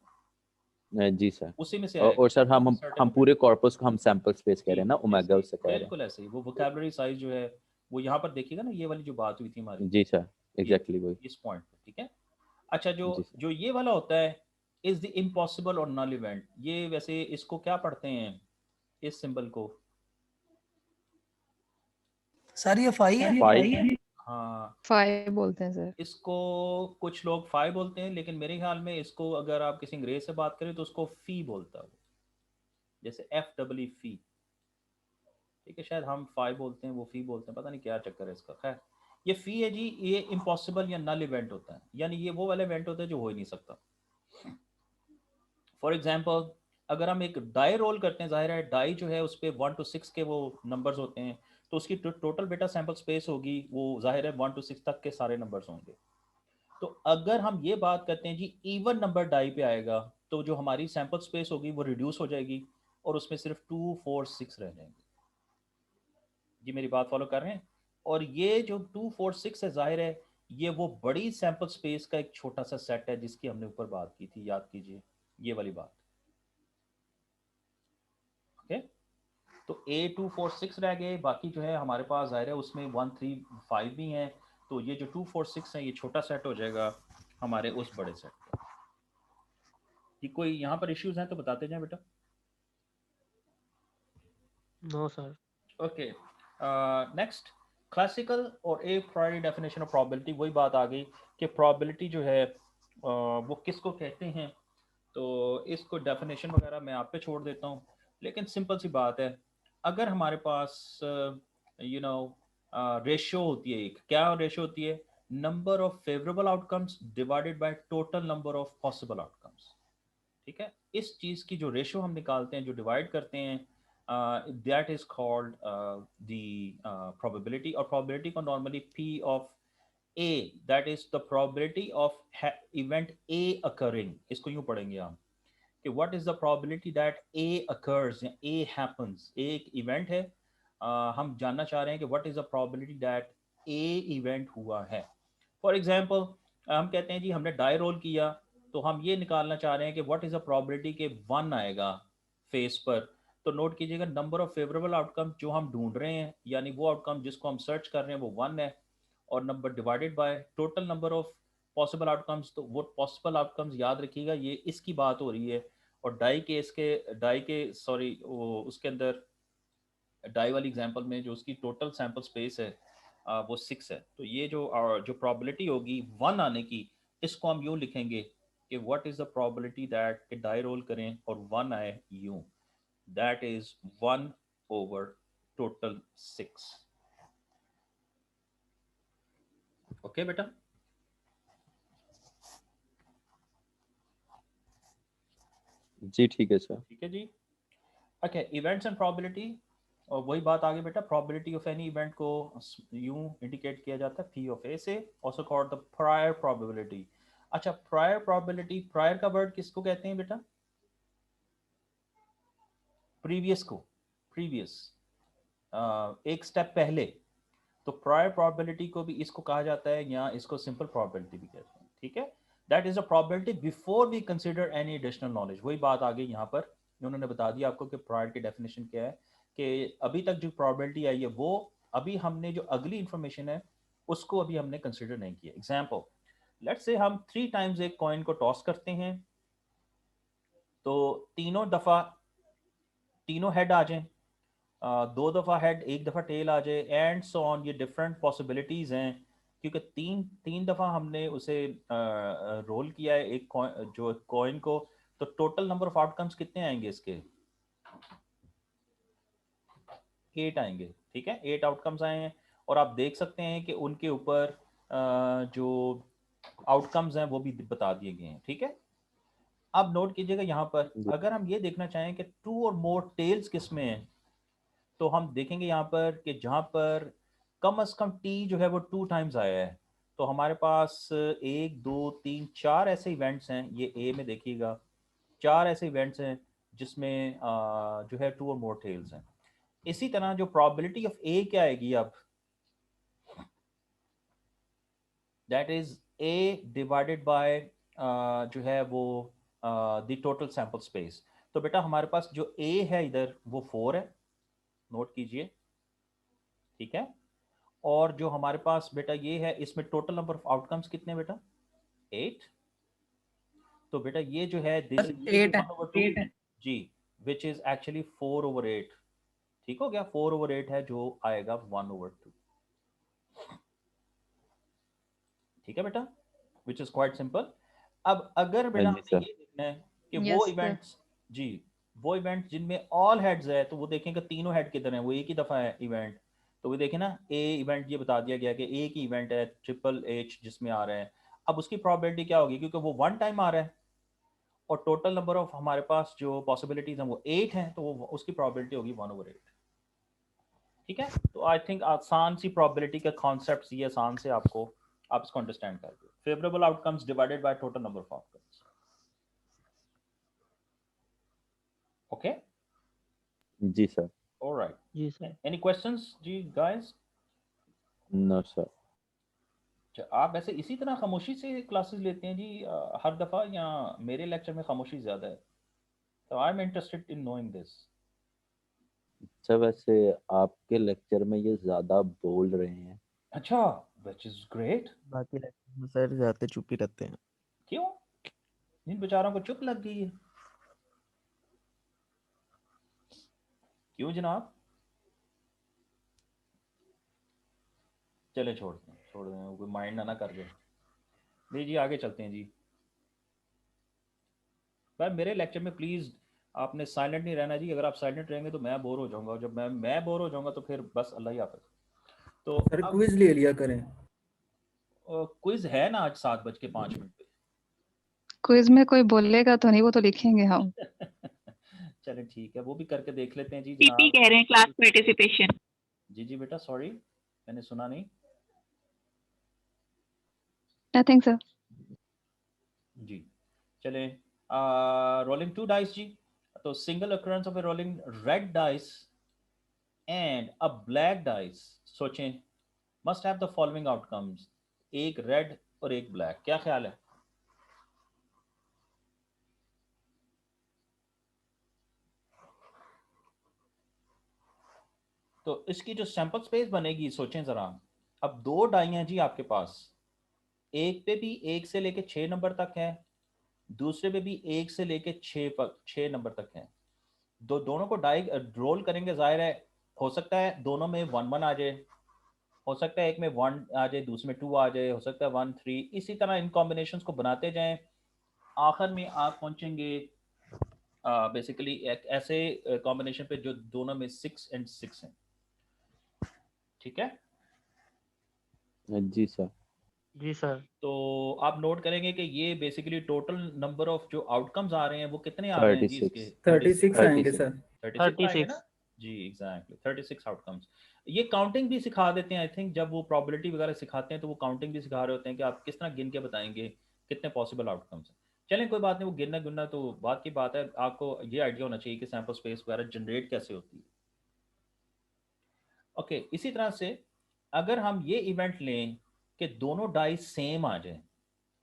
E: जी सर।
A: उसी में से
E: और
A: आएगा,
E: सर
A: वो
E: हम
A: सर्टेन
E: हम
A: इवेंट।
E: पूरे कॉर्पस को हम सैंपल स्पेस कह
A: जी
E: रहे हैं ना,
A: ऐसे
E: ओमेगा
A: ही,
E: उससे कह रहे
A: बिल्कुल ऐसे ही, वो वोकैबुलरी साइज जो है वो यहाँ पर देखिएगा ना, ये वाली जो बात हुई थी हमारी,
E: हैं। जी सर,
A: ये
E: एग्जैक्टली वही।
A: इस पॉइंट पे, ठीक है। अच्छा, जो
E: जी सर।
A: जो ये वाला होता है इज द इम्पॉसिबल और नल इवेंट, ये वैसे इसको क्या पढ़ते हैं इस सिंबल को?
C: सर ये फाई है?
E: 5
A: हाँ,
B: 5 बोलते हैं सर।
A: इसको कुछ लोग फाई बोलते हैं, लेकिन मेरे ख्याल में इसको अगर आप किसी अंग्रेज से बात करें तो उसको फी बोलता है, जैसे FEE फी। ठीक है, शायद हम फाई बोलते हैं, वो फी बोलते हैं, पता नहीं क्या चक्कर है इसका। खैर, ये फी है जी, ये इम्पॉसिबल या नल इवेंट होता है, यानी ये वो वाला इवेंट होता है जो हो ही नहीं सकता। फॉर एग्जाम्पल, अगर हम एक डाई रोल करते हैं, जाहिर है डाई जो है उस पर 1 to 6 के वो नंबर्स होते हैं, तो उसकी टोटल बेटा सैंपल स्पेस होगी, वो जाहिर है 1 to 6 तक के सारे नंबर्स होंगे। तो अगर हम ये बात करते हैं जी इवन नंबर डाई पे आएगा, तो जो हमारी सैंपल स्पेस होगी वो रिड्यूस हो जाएगी और उसमें सिर्फ 2, 4, 6 रह जाएंगे। जी मेरी बात फॉलो कर रहे हैं? और ये जो 2, 4, 6 है, जाहिर है ये वो बड़ी सैंपल स्पेस का एक छोटा सा सेट है जिसकी हमने ऊपर बात की थी, याद कीजिए ये वाली बात। ओके, तो A 2, 4, 6 रह गए, बाकी जो है हमारे पास जाहिर है उसमें 1, 3, 5 भी हैं, तो ये जो 2, 4, 6 है ये छोटा सेट हो जाएगा हमारे उस बड़े सेट का। कि कोई यहाँ पर इश्यूज हैं तो बताते जाएं बेटा।
G: No sir.
A: Okay, next, classical और a priori definition of probability. वही बात आ गई कि प्रोबेबिलिटी जो है वो किसको कहते हैं, तो इसको डेफिनेशन वगैरह मैं आप पे छोड़ देता हूँ, लेकिन सिंपल सी बात है, अगर हमारे पास यू नो रेशियो होती है, एक क्या रेशियो होती है, number of favourable outcomes divided by total number of possible outcomes. ठीक है, इस चीज की जो रेशियो हम निकालते हैं, जो डिवाइड करते हैं, that is called the probability. और प्रोबेबिलिटी को normally P of A, that is the probability of event A occurring, इसको यूं पढ़ेंगे हम कि what is the probability that A occurs या A हैपन्स। एक इवेंट है, हम जानना चाह रहे हैं कि what is the probability that A event हुआ है। फॉर एग्जाम्पल, हम कहते हैं जी हमने डाई रोल किया, तो हम ये निकालना चाह रहे हैं कि व्हाट इज द प्रोबेबिलिटी के 1 आएगा फेस पर। तो नोट कीजिएगा, नंबर ऑफ फेवरेबल आउटकम जो हम ढूंढ रहे हैं, यानी वो आउटकम जिसको हम सर्च कर रहे हैं वो 1 है, और number divided by total number of possible outcomes. तो वो पॉसिबल आउटकम्स याद रखिएगा, ये इसकी बात हो रही है। और डाई के सॉरी उसके अंदर डाई वाली एग्जांपल में जो उसकी टोटल सैंपल स्पेस है वो 6 है। तो ये जो प्रोबेबिलिटी होगी 1 आने की, इसको हम यूं लिखेंगे कि what is the probability that कि डाई रोल करें और 1 आए, यूं that is 1 over total 6। Okay बेटा,
E: जी ठीक है सर।
A: ठीक है जी। ओके, इवेंट्स एंड प्रोबेबिलिटी, और वही बात आगे बेटा, प्रोबेबिलिटी ऑफ एनी इवेंट को यूं इंडिकेट किया जाता है P ऑफ A से, also called the prior probability. अच्छा, प्रायर प्रोबेबिलिटी, प्रायर का वर्ड किसको कहते हैं बेटा? प्रीवियस को, प्रीवियस, एक स्टेप पहले। तो प्रायर प्रोबेबिलिटी को भी इसको कहा जाता है, या इसको सिंपल प्रोबेबिलिटी भी कहते हैं। ठीक है, that is a probability before we consider any additional knowledge. वही बात आ गई यहाँ पर, उन्होंने बता दिया आपको कि प्रायर की डेफिनेशन क्या है, कि अभी तक जो प्रोबेबिलिटी आई है वो अभी हमने जो अगली इंफॉर्मेशन है उसको अभी हमने कंसीडर नहीं किया। एग्जाम्पल, लेट्स से हम 3 टाइम्स एक कॉइन को टॉस करते हैं, तो तीनों हेड आ जाएं, 2 दफ़ा हेड, 1 दफ़ा टेल आ जाए, एंड सो ऑन। ये डिफरेंट पॉसिबिलिटीज़ हैं, क्योंकि तीन दफ़ा हमने उसे रोल किया है एक जो कॉइन को, तो टोटल नंबर ऑफ आउटकम्स कितने आएंगे इसके? 8 आएंगे। ठीक है, 8 आउटकम्स आए हैं, और आप देख सकते हैं कि उनके ऊपर जो आउटकम्स हैं वो भी बता दिए गए हैं। ठीक है, अब नोट कीजिएगा यहाँ पर, अगर हम ये देखना चाहें कि 2 और मोर टेल्स किस में हैं, तो हम देखेंगे यहाँ पर कि जहाँ पर कम से कम टी जो है वो 2 टाइम्स आया है, तो हमारे पास 1, 2, 3, 4 ऐसे इवेंट्स हैं। ये ए में देखिएगा 4 ऐसे इवेंट्स हैं जिसमें जो है 2 और मोर टेल्स हैं। इसी तरह जो प्रोबेबिलिटी ऑफ ए क्या आएगी अब, that is A divided by जो है वो द टोटल सैंपल स्पेस। तो बेटा हमारे पास जो ए है इधर वो 4 है, नोट कीजिए। ठीक है, और जो हमारे पास बेटा ये है, इसमें टोटल नंबर ऑफ आउटकम्स कितने बेटा? 8। तो बेटा ये जो है दिस इज
C: 8 है।
A: 1/2 जी, विच इज एक्चुअली 4/8। ठीक हो गया, 4/8 है जो आएगा 1/2। ठीक है बेटा, विच इज क्वाइट सिंपल। अब अगर बेटा
E: जी
A: हमने
E: सर।
A: ये देखना है कि
B: Yes,
A: वो
B: sir.
A: इवेंट्स, जी वो इवेंट जिनमें ऑल हेड्स है, तो वो देखें कि तीनों हेड किधर हैं, वो एक ही दफा है इवेंट। तो वो देखें ना, ए इवेंट ये बता दिया गया कि एक ही इवेंट है ट्रिपल एच जिसमें आ रहा है। अब उसकी प्रोबेबिलिटी क्या होगी, क्योंकि वो वन टाइम आ रहा है और टोटल नंबर ऑफ हमारे पास जो पॉसिबिलिटीज हैं वो 8 हैं, तो वो उसकी प्रोबेबिलिटी होगी 1/8। ठीक है, तो आई थिंक आसान सी प्रोबेबिलिटी का कॉन्सेप्ट ये आसान से आपको, आप इसको अंडरस्टैंड कर दो। Favourable outcomes divided by total number of outcomes. Okay,
E: जी सर।
A: ऑलराइट,
D: जी सर।
A: एनी क्वेश्चंस जी गाइस?
E: No sir.
A: आप ऐसे इसी तरह खामोशी से क्लासेस लेते हैं जी हर दफ़ा, या मेरे लेक्चर में खामोशी ज़्यादा है? तो I am interested in knowing this.
E: Sir वैसे आपके लेक्चर में ये ज़्यादा बोल रहे हैं।
A: अच्छा, विच इज़ ग्रेट।
D: बाकी लेक्चर में सर ज़्यादा चुप ही रहते हैं।
A: क्यों, इन बेचारों को चुप लग गई है? क्यों जनाब? चले छोड़ दें, कोई माइंड ना कर दे। नहीं जी, आगे चलते हैं जी। भाई मेरे लेक्चर में प्लीज़ आपने साइलेंट नहीं रहना जी। अगर आप साइलेंट रहेंगे तो मैं बोर हो जाऊंगा, और जब मैं बोर हो जाऊंगा तो फिर बस अल्लाह ही हाफिज़। तो
F: सर
A: अब
F: क्विज ले लिया करें।
A: क्विज है ना आज 7:05 पे।
B: क्विज में कोई बोलेगा तो नहीं, वो तो लिखेंगे हम।
A: चले ठीक है, वो भी करके देख लेते हैं जी
G: पीपी
A: जनाब।
G: कह रहे हैं, क्लास पार्टिसिपेशन।
A: जी जी बेटा, सॉरी मैंने सुना नहीं।
B: Nothing sir.
A: जी चले, रोलिंग 2 डाइस जी। तो single occurrence of a rolling red dice and a black dice, सोचें, must have the following outcomes, एक रेड और एक ब्लैक। क्या ख्याल है? तो इसकी जो सैंपल स्पेस बनेगी, सोचें जरा। अब दो डाई हैं जी आपके पास, एक पे भी 1 से लेके 6 नंबर तक है, दूसरे पे भी 1 से लेके 6 नंबर तक है। दोनों को डाई रोल करेंगे, जाहिर है हो सकता है दोनों में 1 1 आ जाए, हो सकता है एक में 1 आ जाए, दूसरे में 2 आ जाए, हो सकता है 1 3, इसी तरह इन कॉम्बिनेशंस को बनाते जाएं। आखिर में आप पहुंचेंगे बेसिकली एक ऐसे कॉम्बिनेशन पे जो दोनों में 6 और 6 हैं। ठीक है,
E: जी सर।
D: जी सर।
A: तो आप नोट करेंगे कि ये बेसिकली टोटल नंबर ऑफ जो आउटकम्स आ रहे हैं वो कितने आ रहे हैं जी?
E: 36।
A: इसके
F: 36 आएंगे
E: 36।
F: सर।
A: 36 आएंगे ना जी, एग्जैक्टली 36 आउटकम्स। ये काउंटिंग भी सिखा देते हैं आई थिंक, जब वो प्रोबेबिलिटी वगैरह सिखाते हैं तो वो काउंटिंग भी सिखा रहे होते हैं कि आप किस तरह गिन के बताएंगे कितने पॉसिबल आउटकम्स हैं। चलें कोई बात नहीं, वो गिनना गिनना तो बात की बात है, आपको ये आइडिया होना चाहिए कि सैंपल स्पेस वगैरह जनरेट कैसे होती है। ओके, इसी तरह से अगर हम ये इवेंट लें कि दोनों डाई सेम आ जाए,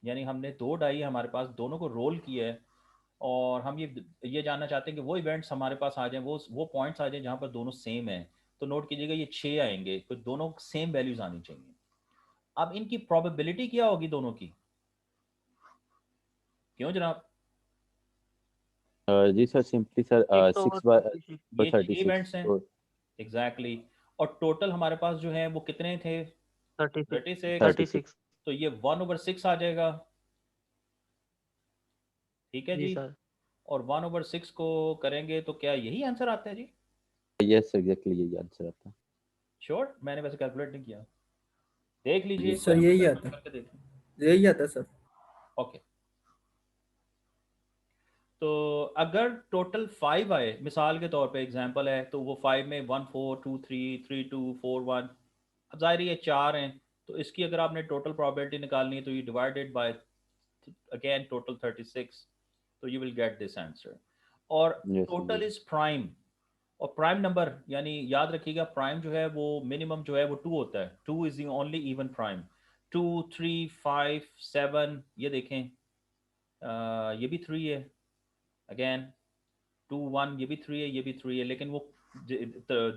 A: यानी हमने दो डाई हमारे पास, दोनों को रोल किया है, और हम ये जानना चाहते हैं कि वो इवेंट्स हमारे पास आ जाएं, वो पॉइंट्स आ जाएं जहां पर दोनों सेम है। तो नोट कीजिएगा ये 6 आएंगे, तो दोनों सेम वैल्यूज आनी चाहिए। अब इनकी प्रोबेबिलिटी क्या होगी दोनों की? क्यों जनाब?
E: जी सर, सिंपली सर 6/36
A: ये 6 इवेंट्स हैं
E: तो
A: एग्जैक्टली और टोटल हमारे पास जो है वो कितने थे? 36।
E: 36।
A: तो ये 1/6 आ जाएगा। ठीक है
D: जी
A: जी,
D: सर।
A: और 1/6 को करेंगे तो क्या यही आंसर आता है जी?
E: यस एग्जैक्टली यही आंसर आता है।
A: श्योर? मैंने वैसे कैलकुलेट नहीं किया, देख लीजिए,
E: जी
F: सर
A: कोई
F: यही
A: कैलकुलेट
F: आता
A: करके देखें।
F: है, यही आता है सर।
A: ओके, तो अगर टोटल 5 आए, मिसाल के तौर पे एग्जांपल है, तो वो 5 में 1 4 2 3 3 2 4 1, अब जाहिर है ये 4 हैं, तो इसकी अगर आपने टोटल प्रोबेबिलिटी निकालनी है तो ये डिवाइडेड बाय अगेन टोटल 36, तो you will get this answer. और
E: यस
A: टोटल इज प्राइम, और प्राइम नंबर यानी याद रखिएगा प्राइम जो है वो मिनिमम जो है वो 2 होता है, 2 is the only even prime. 2 3 5 7, ये देखें ये भी 3 है, अगेन 2 1, ये भी 3 है, ये भी 3 है, लेकिन वो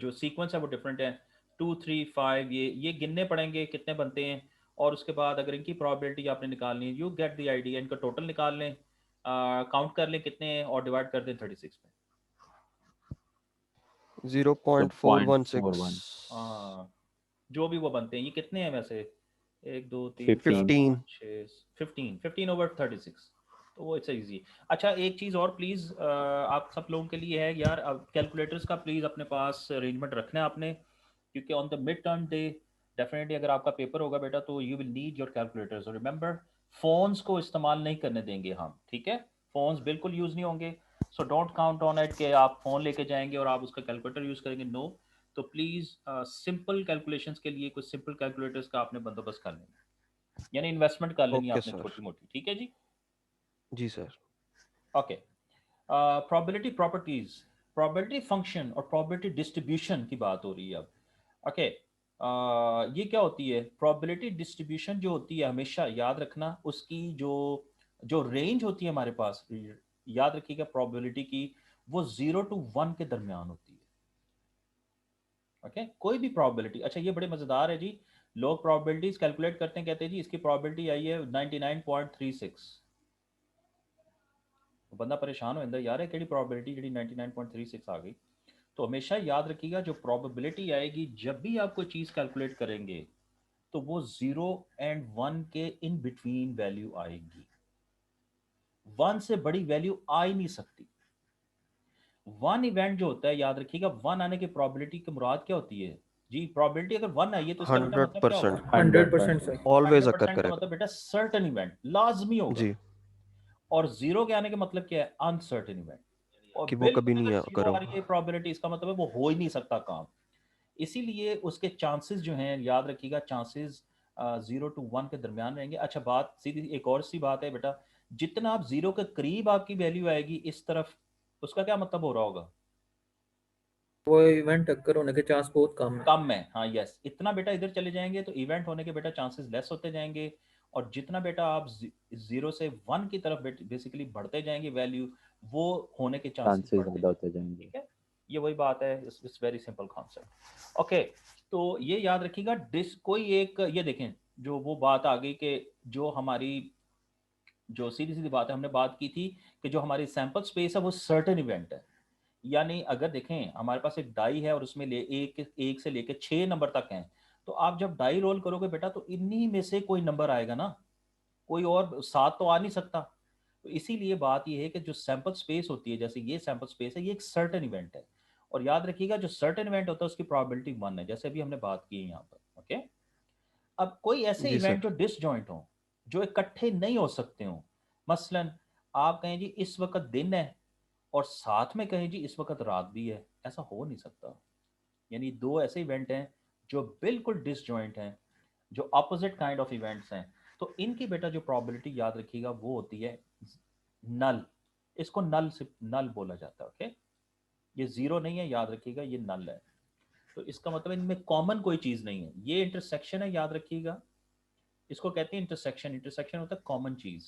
A: जो सीक्वेंस है वो डिफरेंट है। 2 3 5, ये गिनने पड़ेंगे कितने बनते हैं, और उसके बाद अगर इनकी प्रोबेबिलिटी आपने निकालनी है, यू गेट द आइडिया, इनका टोटल निकाल लें, काउंट कर लें कितने हैं और डिवाइड कर दें 36 पे।
H: 0.416।
E: 0.41।
A: हाँ, जो भी वो बनते हैं, ये कितने हैं वैसे? 1 2 3
E: 15
G: 15
A: 15 ओवर 36, तो वो इट्स इजी। अच्छा एक चीज़ और प्लीज़ आप सब लोगों के लिए है यार, अब कैलकुलेटर्स का प्लीज़ अपने पास अरेंजमेंट रखना है आपने, क्योंकि on the mid term day definitely अगर आपका पेपर होगा बेटा तो you will need your calculators. Remember phones को इस्तेमाल नहीं करने देंगे हम, ठीक है? फ़ोन्स बिल्कुल यूज़ नहीं होंगे। So don't count on it कि आप फ़ोन लेके जाएंगे और आप उसका कैलकुलेटर यूज़ करेंगे, नो। तो प्लीज़ सिंपल कैलकुलेशंस के लिए कुछ सिंपल कैलकुलेटर्स का आपने बंदोबस्त कर लेना, यानी इन्वेस्टमेंट कर लेनी है
G: ओके
A: आपने
G: सर।
A: छोटी मोटी, ठीक है जी?
G: जी sir.
A: Okay. Probability properties, probability function और प्रोबेबिलिटी डिस्ट्रीब्यूशन की बात हो रही है अब। ओके ये क्या होती है? प्रोबेबिलिटी डिस्ट्रीब्यूशन जो होती है हमेशा याद रखना, उसकी जो जो रेंज होती है हमारे पास, याद रखिएगा प्रोबेबिलिटी की, वो 0 to 1 के दरमियान होती है। ओके कोई भी प्रोबेबिलिटी। अच्छा ये बड़े मजेदार है जी, लोग प्रोबेबिलिटीज कैलकुलेट करते हैं, कहते हैं जी इसकी प्रोबेबिलिटी आई है 99.36, तो बंदा परेशान हो जाता है यार है कि प्रोबेबिलिटी जी 99.36 आ गई। तो हमेशा याद रखिएगा जो प्रोबेबिलिटी आएगी जब भी आप कोई चीज़ कैलकुलेट करेंगे तो वो 0 and 1 के इन बिटवीन वैल्यू आएगी। 1 से बड़ी वैल्यू आ ही नहीं सकती। 1 इवेंट जो होता है याद रखिएगा, 1 आने की प्रोबेबिलिटी की मुराद क्या होती है जी? प्रोबेबिलिटी अगर 1 आई है तो इसका बेटा मतलब क्या
G: 100%।
A: होगा?
F: 100% सर।
G: ऑलवेज अकर
A: 100% का
G: करेगा।
A: मतलब बेटा सर्टेन इवेंट लाजमी होगा,
G: जी,
A: और 0 के आने का मतलब क्या है? Uncertain event. और
G: कि वो कभी
A: बिल्कुल
G: नहीं
A: अगर 0
G: करो।
A: आ रही है प्रोबेबिलिटी, इसका मतलब है वो हो ही नहीं सकता काम। इसीलिए उसके चांसेस जो हैं याद रखिएगा, चांसेस 0 to 1 के दरमियान रहेंगे। अच्छा बात सीधी एक और सी बात है बेटा, जितना आप 0 के करीब आपकी वैल्यू आएगी इस तरफ, उसका क्या मतलब हो रहा होगा?
F: वो इवेंट अक्कर होने के चांस बहुत कम है।
A: कम है, हाँ यस। इतना बेटा इधर चले जाएंगे तो इवेंट होने के बेटा चांसेस लेस होते जाएंगे, और जितना बेटा आप 0 से 1 की तरफ बेसिकली बढ़ते जाएंगे वैल्यू, वो होने के चांसेस
E: चांसेस
A: बढ़ते
E: ज़्यादा
A: जाएंगे,
E: होते जाएंगे।
A: ठीक है? ये वही बात है, it's very simple concept. Okay तो ये याद रखिएगा कोई एक ये देखें, जो वो बात आ गई कि जो हमारी जो सीधी सीधी बात है, हमने बात की थी कि जो हमारी सैंपल स्पेस है वो सर्टेन इवेंट है। यानी अगर देखें हमारे पास एक डाई है और उसमें एक से लेके 6 नंबर तक हैं, तो आप जब डाई रोल करोगे बेटा तो इन्हीं में से कोई नंबर आएगा ना, कोई और 7 तो आ नहीं सकता। तो इसीलिए बात यह है कि जो सैंपल स्पेस होती है, जैसे ये सैंपल स्पेस है, ये एक सर्टेन इवेंट है, और याद रखिएगा जो सर्टेन इवेंट होता है उसकी प्रोबेबिलिटी 1 है, जैसे अभी हमने बात की है यहाँ पर। ओके अब कोई ऐसे
G: जी
A: इवेंट
G: सर।
A: जो डिसजॉइंट हो, जो इकट्ठे नहीं हो सकते हो, मसलन आप कहें जी इस वक्त दिन है और साथ में कहें जी इस वक्त रात भी है, ऐसा हो नहीं सकता। यानी दो ऐसे इवेंट हैं जो बिल्कुल डिसजॉइंट हैं, जो अपोजिट काइंड ऑफ इवेंट्स हैं, तो इनकी बेटा जो प्रोबेबिलिटी याद रखिएगा वो होती है नल। इसको नल से नल बोला जाता है। ओके ये जीरो नहीं है, याद रखिएगा ये नल है। तो इसका मतलब इनमें कॉमन कोई चीज़ नहीं है, ये इंटरसेक्शन है, याद रखिएगा इसको कहते हैं इंटरसेक्शन। इंटरसेक्शन होता है कॉमन चीज़,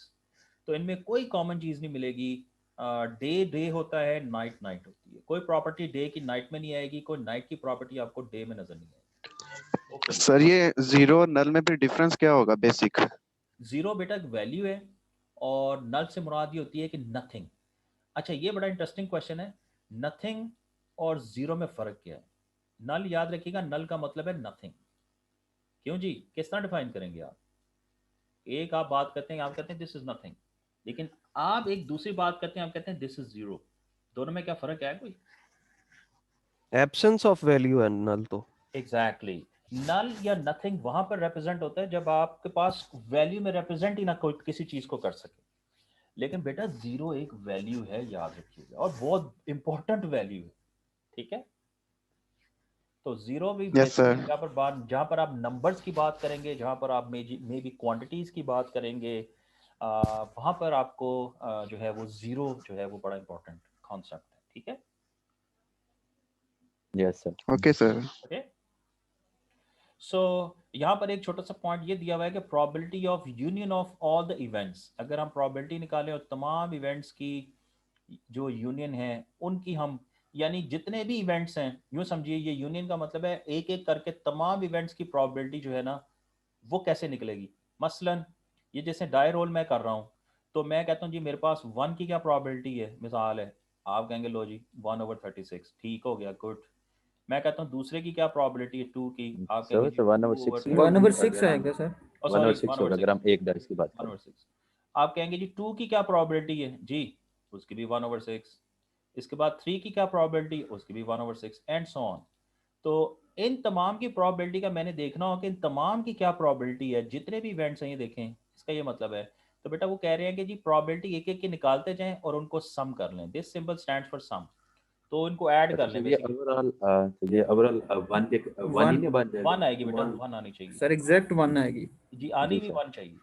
A: तो इनमें कोई कॉमन चीज़ नहीं मिलेगी। डे डे होता है, नाइट नाइट होती है, कोई प्रॉपर्टी डे की नाइट में नहीं आएगी, कोई नाइट की प्रॉपर्टी आपको डे में नजर नहीं आएगी। होपफुली
G: सर ये जीरो और नल में फिर डिफरेंस क्या होगा बेसिक?
A: जीरो बेटा एक वैल्यू है, और नल से मुराद ये होती है कि नथिंग। अच्छा ये बड़ा इंटरेस्टिंग क्वेश्चन है, नथिंग और जीरो में फर्क क्या है? नल याद रखिएगा, नल का मतलब है नथिंग। क्यों जी, किस तरह डिफाइन करेंगे आप? एक आप बात करते हैं, आप कहते हैं दिस इज नथिंग, लेकिन आप एक दूसरी बात करते हैं, आप कहते हैं दिस इज जीरो। दोनों में क्या फर्क है कोई?
G: एब्सेंस ऑफ वैल्यू है नल तो।
A: एग्जैक्टली नल या नथिंग वहां पर रिप्रेजेंट होता है जब आपके पास वैल्यू में रिप्रेजेंट ही ना कोई किसी चीज को कर सके। लेकिन बेटा जीरो एक वैल्यू है, याद रखिएगा, और बहुत इंपॉर्टेंट वैल्यू है, ठीक है? तो जीरो भी
G: यस
A: बेसिकली
G: सर।
A: जहाँ पर आप नंबर्स की बात करेंगे, जहाँ पर आप मे बी क्वांटिटीज की बात करेंगे, वहां पर आपको जो है वो जीरो जो है वो बड़ा इंपॉर्टेंट कॉन्सेप्ट है, ठीक है?
E: Yes sir.
G: Okay sir.
A: Okay so यहाँ पर एक छोटा सा पॉइंट ये दिया हुआ है कि probability of union of all the events. अगर हम प्रोबेबिलिटी निकालें और तमाम इवेंट्स की जो यूनियन है उनकी, हम यानी जितने भी इवेंट्स हैं, यूँ समझिए ये यूनियन का मतलब है एक एक करके तमाम इवेंट्स की प्रोबेबिलिटी जो है ना वो कैसे निकलेगी। मसलन ये जैसे डाई रोल मैं कर रहा हूँ, तो मैं कहता हूँ जी मेरे पास 1 की क्या प्रोबेबिलिटी है, मिसाल है, आप कहेंगे लो जी 1/36, ठीक हो गया, गुड। मैं कहता हूँ दूसरे की क्या probability है 2 की, आप
E: सर
A: कहेंगे जी
E: तो 1
A: 2
E: over 6
A: over
E: ही
A: 3,
F: 1/6
E: होगी
F: आएगा सर।
E: 1
A: सॉरी
E: over 6
A: 1
E: होगा
A: over
E: अगर
A: 6,
E: हम एक डाइस की बात
A: 1
E: करें।
A: over 6। आप कहेंगे जी 2 की क्या probability है जी, उसकी भी 1 over 6। इसके बाद 3 की क्या probability, उसकी भी 1 over 6 एंड सो ऑन। तो इन तमाम की probability का मैंने देखना हो कि इन तमाम की क्या probability है, जितने भी इवेंट्स हैं ये देखें, इसका ये मतलब है। तो बेटा वो कह रहे हैं कि जी probability एक एक की निकालते जाएं और उनको सम कर लें, this symbol stands for sum, तो इनको ऐड कर लें
E: ये
A: बेसिकली।
E: ओवरऑल तो ये ओवरऑल 1 ही
F: 1
E: नहीं बन जाएगा
A: 1 आएगी बेटा,
E: 1
A: 1 आनी चाहिए
F: सर एग्जैक्ट 1 आएगी।
A: जी, आनी
E: जी
A: भी
E: सर
A: 1 चाहिए।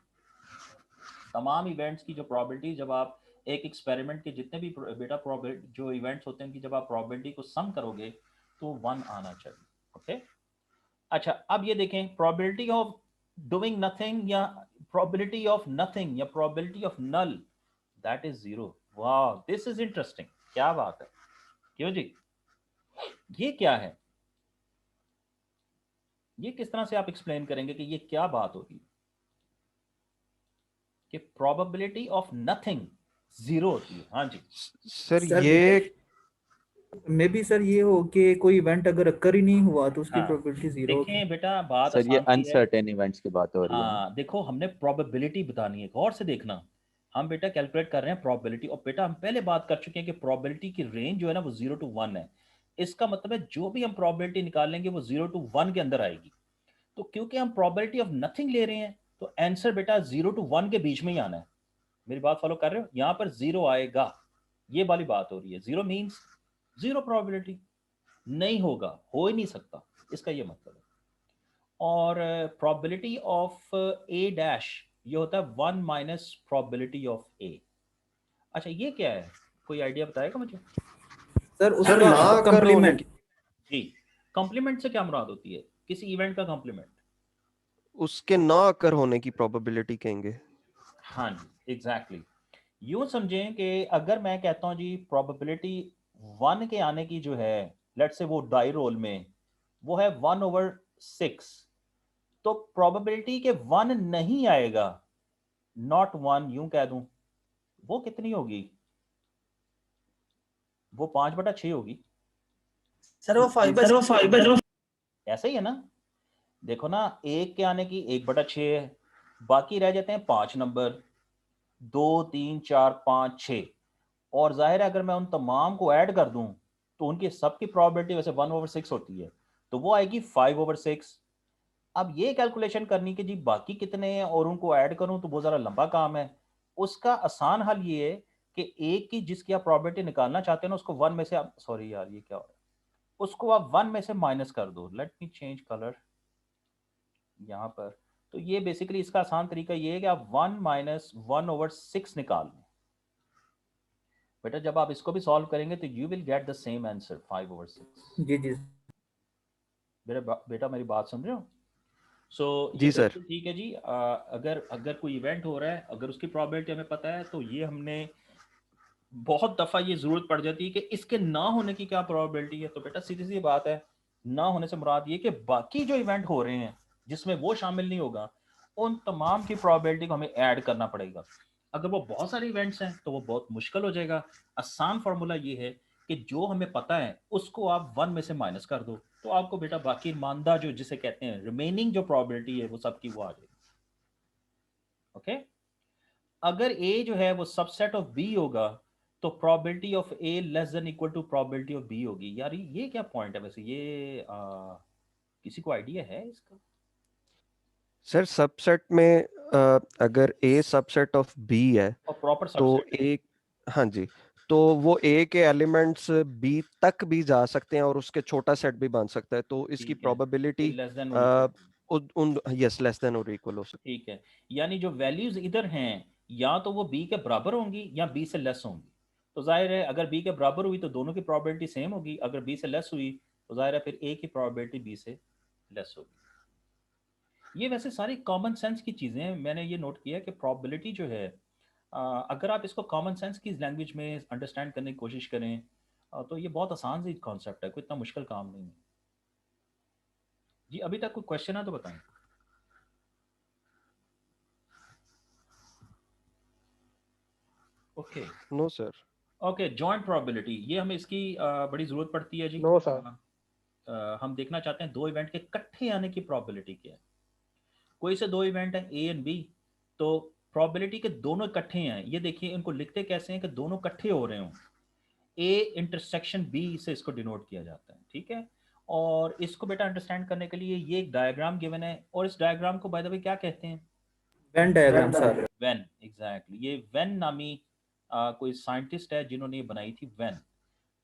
A: तमाम इवेंट्स की जो प्रोबेबिलिटी, जब आप एक एक्सपेरिमेंट के जितने भी बेटा प्रोबेबिलिटी जो इवेंट्स होते हैं उनकी जब आप प्रोबेबिलिटी को सम करोगे तो 1 आना चाहिए। ओके, अच्छा अब ये देखें प्रोबेबिलिटी ऑफ डूइंग नथिंग या प्रोबेबिलिटी ऑफ नथिंग या probability of null, that is 0। वाह, दिस इज इंटरेस्टिंग, क्या बात है, क्यों जी, ये क्या है, ये किस तरह से आप एक्सप्लेन करेंगे कि ये क्या बात होगी कि प्रोबेबिलिटी ऑफ नथिंग 0 होती है? हाँ जी
G: सर
F: सर
G: ये
F: मे बी सर ये हो कि कोई इवेंट अगर अकर ही नहीं हुआ तो उसकी
A: हाँ,
F: प्रोबेबिलिटी 0 होगी।
A: देखें बेटा बात
E: सर ये
A: आसान सी है।
E: अनसर्टेन इवेंट्स की बात हो रही है ना।
A: हाँ देखो, हमने प्रोबेबिलिटी बतानी है, गौर से देखना। हम बेटा कैलकुलेट कर रहे हैं प्रोबेबिलिटी, और बेटा हम पहले बात कर चुके हैं कि प्रोबेबिलिटी की रेंज जो है ना वो 0 to 1 है। इसका मतलब है जो भी हम प्रोबेबिलिटी निकालेंगे वो 0 to 1 के अंदर आएगी। तो क्योंकि हम प्रोबेबिलिटी ऑफ नथिंग ले रहे हैं तो आंसर बेटा 0 to 1 के बीच में ही आना है। मेरी बात फॉलो कर रहे हो? यहाँ पर 0 आएगा, ये वाली बात हो रही है। 0 मीन्स 0 प्रोबेबिलिटी, नहीं होगा, हो ही नहीं सकता, इसका ये मतलब है। और प्रोबेबिलिटी ऑफ ए डैश ये होता है 1 माइनस प्रोबेबिलिटी ऑफ ए। अच्छा ये क्या है, कोई आइडिया बताएगा मुझे?
F: सर
G: सर
F: उसका
G: ना कर होने
F: कंप्लीमेंट।
G: की
A: जी, कॉम्प्लीमेंट से क्या मुराद होती है, किसी इवेंट का कॉम्प्लीमेंट?
G: उसके ना कर होने की प्रोबेबिलिटी कहेंगे।
A: हाँ जी एग्जैक्टली। यूं समझें कि अगर मैं कहता हूं जी प्रोबेबिलिटी 1 के आने की जो है, लेट्स से वो डाई रोल में वो है 1/6, तो प्रोबेबिलिटी के 1 नहीं आएगा, नॉट 1 यूं कह दूं, वो कितनी होगी? वो 5/6 होगी।
C: सर वो 5/6
A: ऐसा ही है ना? देखो ना, एक के आने की 1/6 है, बाकी रह जाते हैं 5 नंबर, 2 3 4 5 6। और जाहिर है अगर मैं उन तमाम को ऐड कर दूं तो उनकी सबकी प्रोबेबिलिटी वैसे 1/6 होती है, तो वो आएगी 5/6। अब ये कैलकुलेशन करनी कि जी बाकी कितने हैं और उनको ऐड करूं तो बहुत ज़्यादा लंबा काम है। उसका आसान हल ये है कि एक की जिसकी आप प्रोबेबिलिटी निकालना चाहते हैं ना, उसको 1 में से आप, सॉरी यार ये क्या हो रहा है, उसको आप 1 में से माइनस कर दो। लेट मी चेंज कलर यहाँ पर। तो ये बेसिकली इसका आसान तरीका ये है कि आप 1 माइनस 1/6 निकाल लें। बेटा जब आप इसको भी सॉल्व करेंगे तो you will get the same answer 5/6।
F: जी जी
A: बेटा मेरी बात समझ रहे हो? सो ये
G: जी सर।
A: बिल्कुल ठीक है जी। अगर अगर कोई इवेंट हो रहा है, अगर उसकी प्रोबेबिलिटी हमें पता है तो ये हमने बहुत दफ़ा ये ज़रूरत पड़ जाती है कि इसके ना होने की क्या प्रोबेबिलिटी है। तो बेटा सीधी सी बात है, ना होने से मुराद ये कि बाकी जो इवेंट हो रहे हैं जिसमें वो शामिल नहीं होगा, उन तमाम की प्रोबेबिलिटी को हमें ऐड करना पड़ेगा। अगर वो बहुत सारे इवेंट्स हैं तो वो बहुत मुश्किल हो जाएगा। आसान फार्मूला ये है कि जो हमें पता है उसको आप 1 में से माइनस कर दो, तो आपको बेटा बाकी मानदा जो जिसे कहते हैं रिमेनिंग जो प्रोबेबिलिटी है वो सबकी वो आ जाएगी। ओके, अगर ए जो है वो सबसेट ऑफ बी होगा तो probability of A less than equal to probability of B होगी। यार ये क्या पॉइंट है वैसे, ये किसी को आइडिया है इसका?
G: सर सबसेट में अगर ए सबसेट ऑफ बी है
A: और प्रॉपर
G: तो
A: सबसेट
G: ए, हाँ जी, तो वो ए के एलिमेंट्स बी तक भी जा सकते हैं और उसके छोटा सेट भी बन सकता है, तो इसकी
A: ठीक है,
G: प्रोबेबिलिटी
A: लेस देन और इक्वल,
G: उन यस लेस देन और इक्वल हो सकती
A: ठीक है। यानी जो वैल्यूज इधर हैं या तो वो बी के बराबर होंगी या बी से लेस होंगी। तो जाहिर है अगर बी के बराबर हुई तो दोनों की प्रोबेबिलिटी सेम होगी, अगर बी से लेस हुई तो जाहिर है फिर ए की प्रोबेबिलिटी बी से लेस होगी। ये वैसे सारी कॉमन सेंस की चीज़ें हैं। मैंने ये नोट किया कि प्रोबेबिलिटी जो है, अगर आप इसको कॉमन सेंस की लैंग्वेज में अंडरस्टैंड करने की कोशिश करें तो ये बहुत आसान सी कॉन्सेप्ट है, कोई इतना मुश्किल काम नहीं है जी। अभी तक कोई क्वेश्चन है तो बताएं। Okay
G: no sir.
A: Okay, joint probability, ये हमें इसकी बड़ी ज़रूरत पड़ती है जी।
H: No sir.
A: हम देखना चाहते हैं दो इवेंट के इकट्ठे आने की प्रोबेबिलिटी क्या है। कोई से दो इवेंट हैं ए एंड बी, तो प्रोबेबिलिटी के दोनों इकट्ठे हैं। ये देखिए इनको लिखते कैसे हैं कि दोनों इकट्ठे हो रहे हों। ए इंटरसेक्शन बी से इसको डिनोट किया जाता है, ठीक है। और इसको बेटा अंडरस्टैंड करने के लिए ये एक डायग्राम गिवन है, और इस डायग्राम को बाय द वे क्या कहते हैं?
F: Venn diagram sir.
A: When, exactly. ये वेन नामी कोई साइंटिस्ट है जिन्होंने ये बनाई थी, वेन,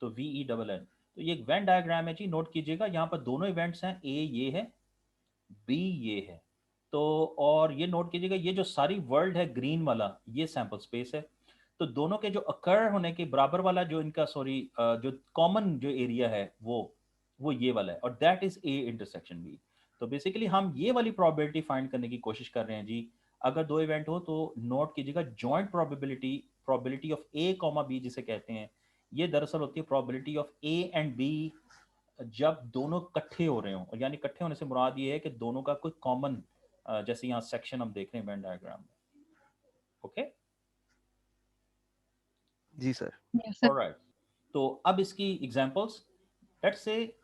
A: तो VENN। तो ये एक वेन डायग्राम है जी, नोट कीजिएगा। यहाँ पर दोनों इवेंट्स हैं, ए ये है, बी ये है। तो और ये नोट कीजिएगा, ये जो सारी वर्ल्ड है ग्रीन वाला, ये सैंपल स्पेस है। तो दोनों के जो अकर होने के बराबर वाला जो इनका जो कॉमन जो एरिया है वो ये वाला है, और that is A intersection B. तो बेसिकली हम ये वाली प्रोबेबिलिटी फाइंड करने की कोशिश कर रहे हैं जी। अगर दो इवेंट हो तो नोट कीजिएगा joint probability of A comma B जिसे कहते हैं, ये दरअसल होती है probability of A and B जब दोनों इकट्ठे हो रहे हो। और यानी इकट्ठे होने से मुराद ये है कि दोनों का कोई कॉमन, जैसे यहाँ सेक्शन हम देख रहे हैं वेन डायग्राम में। ओके
G: जी सर।
B: Yes, sir.
A: ऑलराइट। तो अब इसकी एग्जांपल्स, लेट्स से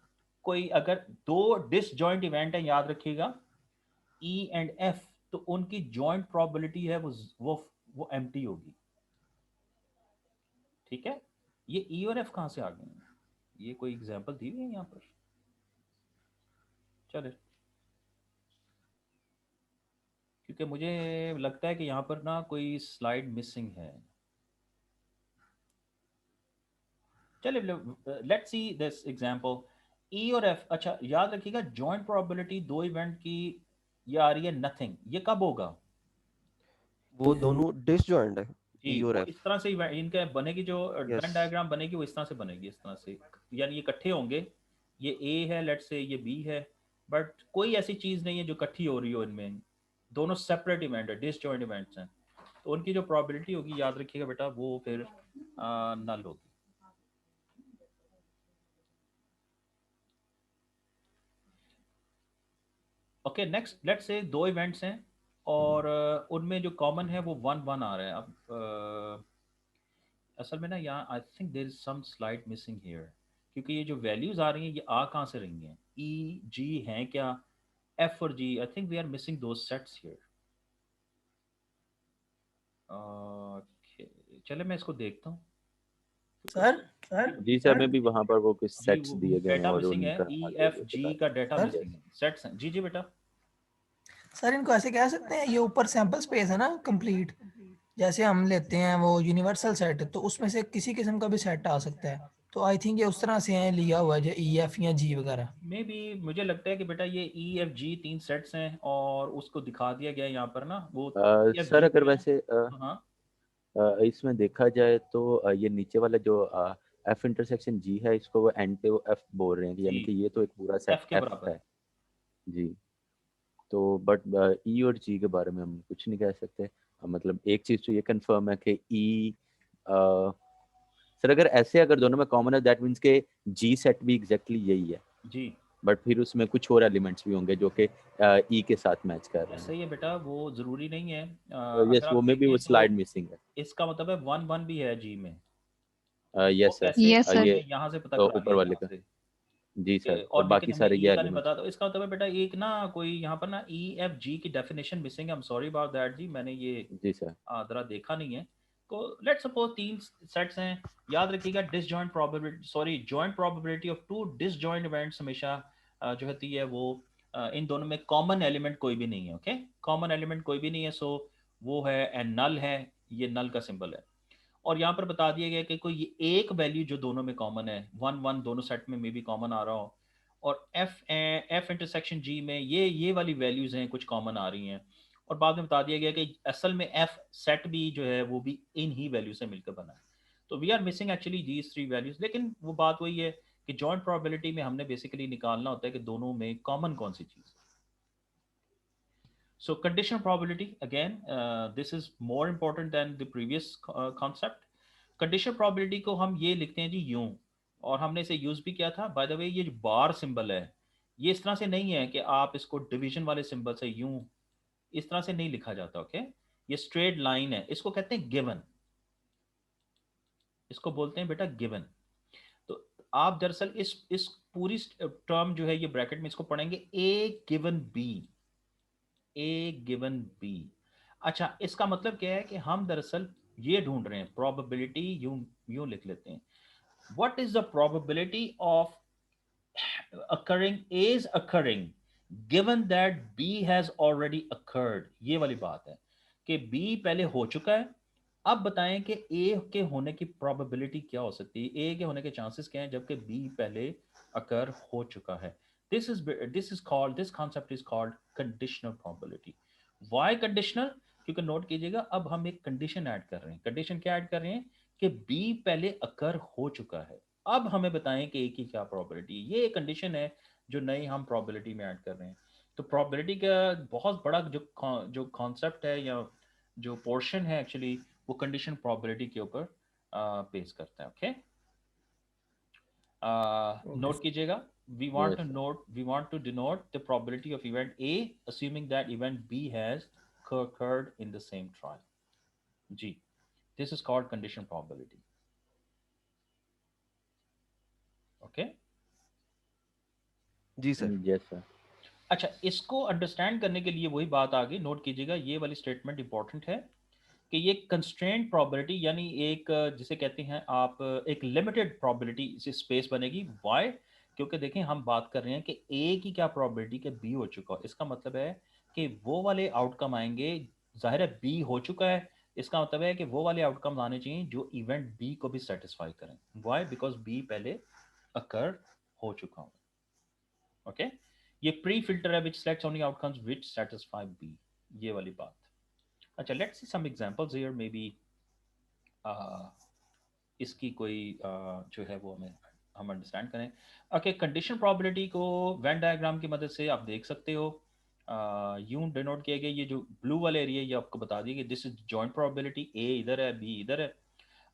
A: कोई अगर दो डिसजॉइंट इवेंट है, याद रखिएगा E एंड F, तो उनकी जॉइंट प्रोबेबिलिटी है वो एम्प्टी होगी, ठीक है। ये E और F कहाँ से आ गए हैं? ये कोई एग्जांपल दी हुई है यहाँ पर? चले, क्योंकि मुझे लगता है कि यहाँ पर ना कोई स्लाइड मिसिंग है। चलिए लेट्स सी दिस एग्जांपल। ई और एफ, अच्छा याद रखिएगा जॉइंट प्रोबेबिलिटी दो इवेंट की ये आ रही है नथिंग। ये कब होगा
G: वो दोनों डिसजॉइंट है,
A: जी?
G: ई और
A: वो
G: एफ।
A: इस तरह से इनके बनेगी, जो
G: यस।
A: वेन डायग्राम बनेगी वो इस तरह से बनेगी, इस तरह से। यानी ये इकट्ठे होंगे, ये ए है लेट्स से, ये बी है, बट कोई ऐसी चीज नहीं है जो इकट्ठी हो रही हो इनमें। दोनों सेपरेट इवेंट है, डिसजॉइंट इवेंट्स हैं। तो उनकी जो प्रोबेबिलिटी होगी, याद रखिएगा बेटा, वो फिर नल होगी। ओके नेक्स्ट, लेट्स से दो इवेंट्स हैं और उनमें जो कॉमन है वो 1 1 आ रहा है। अब असल में ना यहाँ I think there is some slide missing here, क्योंकि ये जो वैल्यूज आ रही हैं ये आ कहाँ से रही हैं? ई जी हैं क्या? एफ और G, I think we are missing दो सेट्स हियर। ओके चले मैं इसको देखता हूँ।
C: सर सर
E: जी सर, मैं भी वहाँ पर वो कुछ
A: जी
E: सेट्स
A: वो
E: दिए गए हैं
A: डेटा
E: और
A: मिसिंग है,
E: उनका
A: ई
E: हल
A: एफ जी का डेटा
C: सर?
A: मिसिंग है, सेट्स हैं। जी जी बेटा।
C: सर इनको ऐसे कह सकते हैं, ये ऊपर सैंपल स्पेस है ना कंप्लीट, जैसे हम लेते हैं वो यूनिवर्सल सेट, तो उसमें से किसी किस्म का भी सेट आ सकता है। तो आई थिंक ये उस तरह से है लिया हुआ है, जो ई एफ या जी वगैरह।
A: मे बी मुझे लगता है कि बेटा ये ई एफ जी तीन सेट्स हैं और उसको दिखा दिया गया है यहाँ पर ना, वो ई एफ
E: सर
A: जी
E: अगर
A: जो है।
E: वैसे
A: हाँ
E: इसमें देखा जाए तो ये नीचे वाला जो एफ इंटरसेक्शन जी है, इसको वो एंड पे वो एफ बोल रहे हैं, यानी
A: जी,
E: कि ये तो एक पूरा सेट
A: एफ के
E: एफ
A: बराबर
E: है जी। तो बट ई और जी के बारे में हम कुछ नहीं कह सकते। मतलब एक चीज़ तो ये कंफर्म है कि ई सर अगर दोनों में कॉमन है, दैट मीन्स के जी सेट भी एग्जैक्टली यही है,
A: जी।
E: बट फिर उसमें कुछ और एलिमेंट्स भी होंगे जो कि ई के साथ मैच कर रहे हैं।
A: सही है बेटा, वो ज़रूरी नहीं है।
E: यस,
A: अगर
E: वो
A: आप
E: में भी वो
A: देखें तो
E: स्लाइड मिसिंग है।
A: इसका मतलब है 1 1 भी है जी में। वो
E: यस सर।
A: कैसे
B: Yes, sir.
E: ये
A: हमें यहाँ से पता करा
E: ऊपर
A: दिया
E: वाले
A: यहाँ
E: का
A: से
E: जी
A: कि,
E: सर, और
A: और
E: बाकी
A: लेकिन हमें
E: सारे
A: ई
E: ये
A: का नहीं पता।
E: एलिमेंट्स।
A: तो इसका मतलब है बेटा एक ना कोई यहाँ पर ना ई एफ जी की डेफिनेशन मिसिंग है। I am sorry about that जी, मैंने ये
E: जी सर।
A: ज़रा देखा नहीं है। तो लेट्स सपोज तीन सेट्स हैं। याद रखिएगा disjoint probability, sorry joint probability of two disjoint events हमेशा जो होती है वो इन दोनों में कॉमन एलिमेंट कोई भी नहीं है। ओके कॉमन एलिमेंट कोई भी नहीं है, सो वो है एंड नल है, ये नल का सिंबल है। और यहाँ पर बता दिया गया कि कोई ये एक वैल्यू जो दोनों में कॉमन है, 1 1 दोनों सेट में मे बी कॉमन आ रहा हो, और एफ इंटरसेक्शन जी में ये वाली वैल्यूज हैं कुछ कॉमन आ रही हैं। और बाद में बता दिया गया कि असल में एफ सेट भी जो है वो भी इन ही वैल्यू से मिलकर बना है। तो we are missing actually these three values, लेकिन वो बात वही है कि जॉइंट प्रोबेबिलिटी में हमने बेसिकली निकालना होता है कि दोनों में कॉमन कौन सी चीज़ है। So conditional probability again, this is more important than the previous concept. Conditional probability को हम ये लिखते हैं जी यूं, और हमने इसे यूज भी किया था। बाय द वे ये जो बार सिंबल है ये इस तरह से नहीं है कि आप इसको डिवीजन वाले सिंबल से यूं इस तरह से नहीं लिखा जाता। ओके ये स्ट्रेट लाइन है, इसको कहते हैं गिवन, इसको बोलते हैं बेटा गिवन। तो आप दरअसल इस पूरी टर्म जो है ये ब्रैकेट में इसको पढ़ेंगे ए गिवन बी। अच्छा, इसका मतलब क्या है कि हम दरअसल ये ढूंढ रहे हैं प्रोबेबिलिटी, यूं लिख लेते हैं, what is the probability of occurring is occurring given that B has already occurred। ये वाली बात है कि B पहले हो चुका है। अब बताएं कि A के होने की प्रोबेबिलिटी क्या हो सकती है, A के होने के चांसेस क्या हैं जबकि B पहले अकर हो चुका है। this concept is called conditional probability। why conditional? क्योंकि नोट कीजिएगा अब हम एक कंडीशन ऐड कर रहे हैं। कंडीशन क्या ऐड कर रहे हैं कि B पहले अकर हो चुका है। अब हमें बताएं कि A की क्या प्रोबेबिलिटी है। ये एक कंडीशन है जो नई हम प्रोबेबिलिटी में ऐड कर रहे हैं। तो प्रोबेबिलिटी का बहुत बड़ा जो कॉन्सेप्ट है या जो पोर्शन है एक्चुअली वो कंडीशन प्रोबेबिलिटी के ऊपर बेस करता है। ओके, नोट कीजिएगा, we want to denote the probability of event A assuming that event B has occurred in the same trial। जी, this is called condition probability। Okay
G: जी sir.
E: Yes sir.
A: अच्छा, इसको understand करने के लिए वही बात आ गई, नोट कीजिएगा ये वाली स्टेटमेंट इंपॉर्टेंट है कि ये कंस्ट्रेंट प्रोबेबिलिटी यानी एक जिसे कहते हैं आप एक लिमिटेड प्रोबेबिलिटी से स्पेस बनेगी। व्हाई? क्योंकि देखें हम बात कर रहे हैं कि ए की क्या प्रोबेबिलिटी कि बी हो चुका है। इसका मतलब है कि वो वाले आउटकम आएंगे, जाहिर है बी हो चुका है, इसका मतलब है कि वो वाले आउटकम आने चाहिए जो इवेंट बी को भी सेटिस्फाई करें। व्हाई? बिकॉज बी पहले अकर हो चुका हूँ। ओके, ये प्री फिल्टर है which selects only outcomes which satisfy B, ये वाली बात। अच्छा, let's see some examples here, maybe इसकी कोई जो है वो हम अंडरस्टैंड करें। ओके, कंडीशन प्रोबेबिलिटी को वेन डायग्राम की मदद से आप देख सकते हो। यूं डिनोट किए गए, ये जो ब्लू वाले एरिया ये आपको बता दिए कि this is joint probability, A इधर है बी इधर है।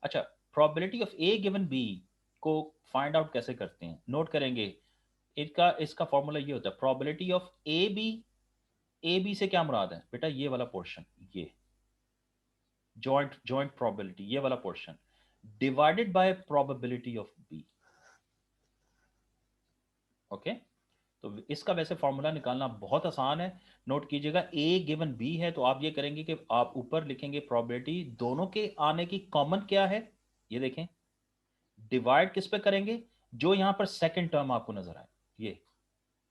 A: अच्छा, probability of A given B को फाइंड आउट कैसे करते हैं, नोट करेंगे इसका फॉर्मूला ये होता है प्रोबेबिलिटी ऑफ ए बी से क्या मुराद है बेटा, ये वाला पोर्शन, ये जॉइंट प्रोबेबिलिटी, ये वाला portion divided by probability of B. Okay, तो इसका वैसे फॉर्मूला निकालना बहुत आसान है। नोट कीजिएगा ए गिवन बी है तो आप ये करेंगे कि आप ऊपर लिखेंगे प्रोबेबिलिटी दोनों के आने की कॉमन क्या है, ये देखें, डिवाइड किस पे करेंगे, जो यहां पर सेकंड टर्म आपको नजर आए ये,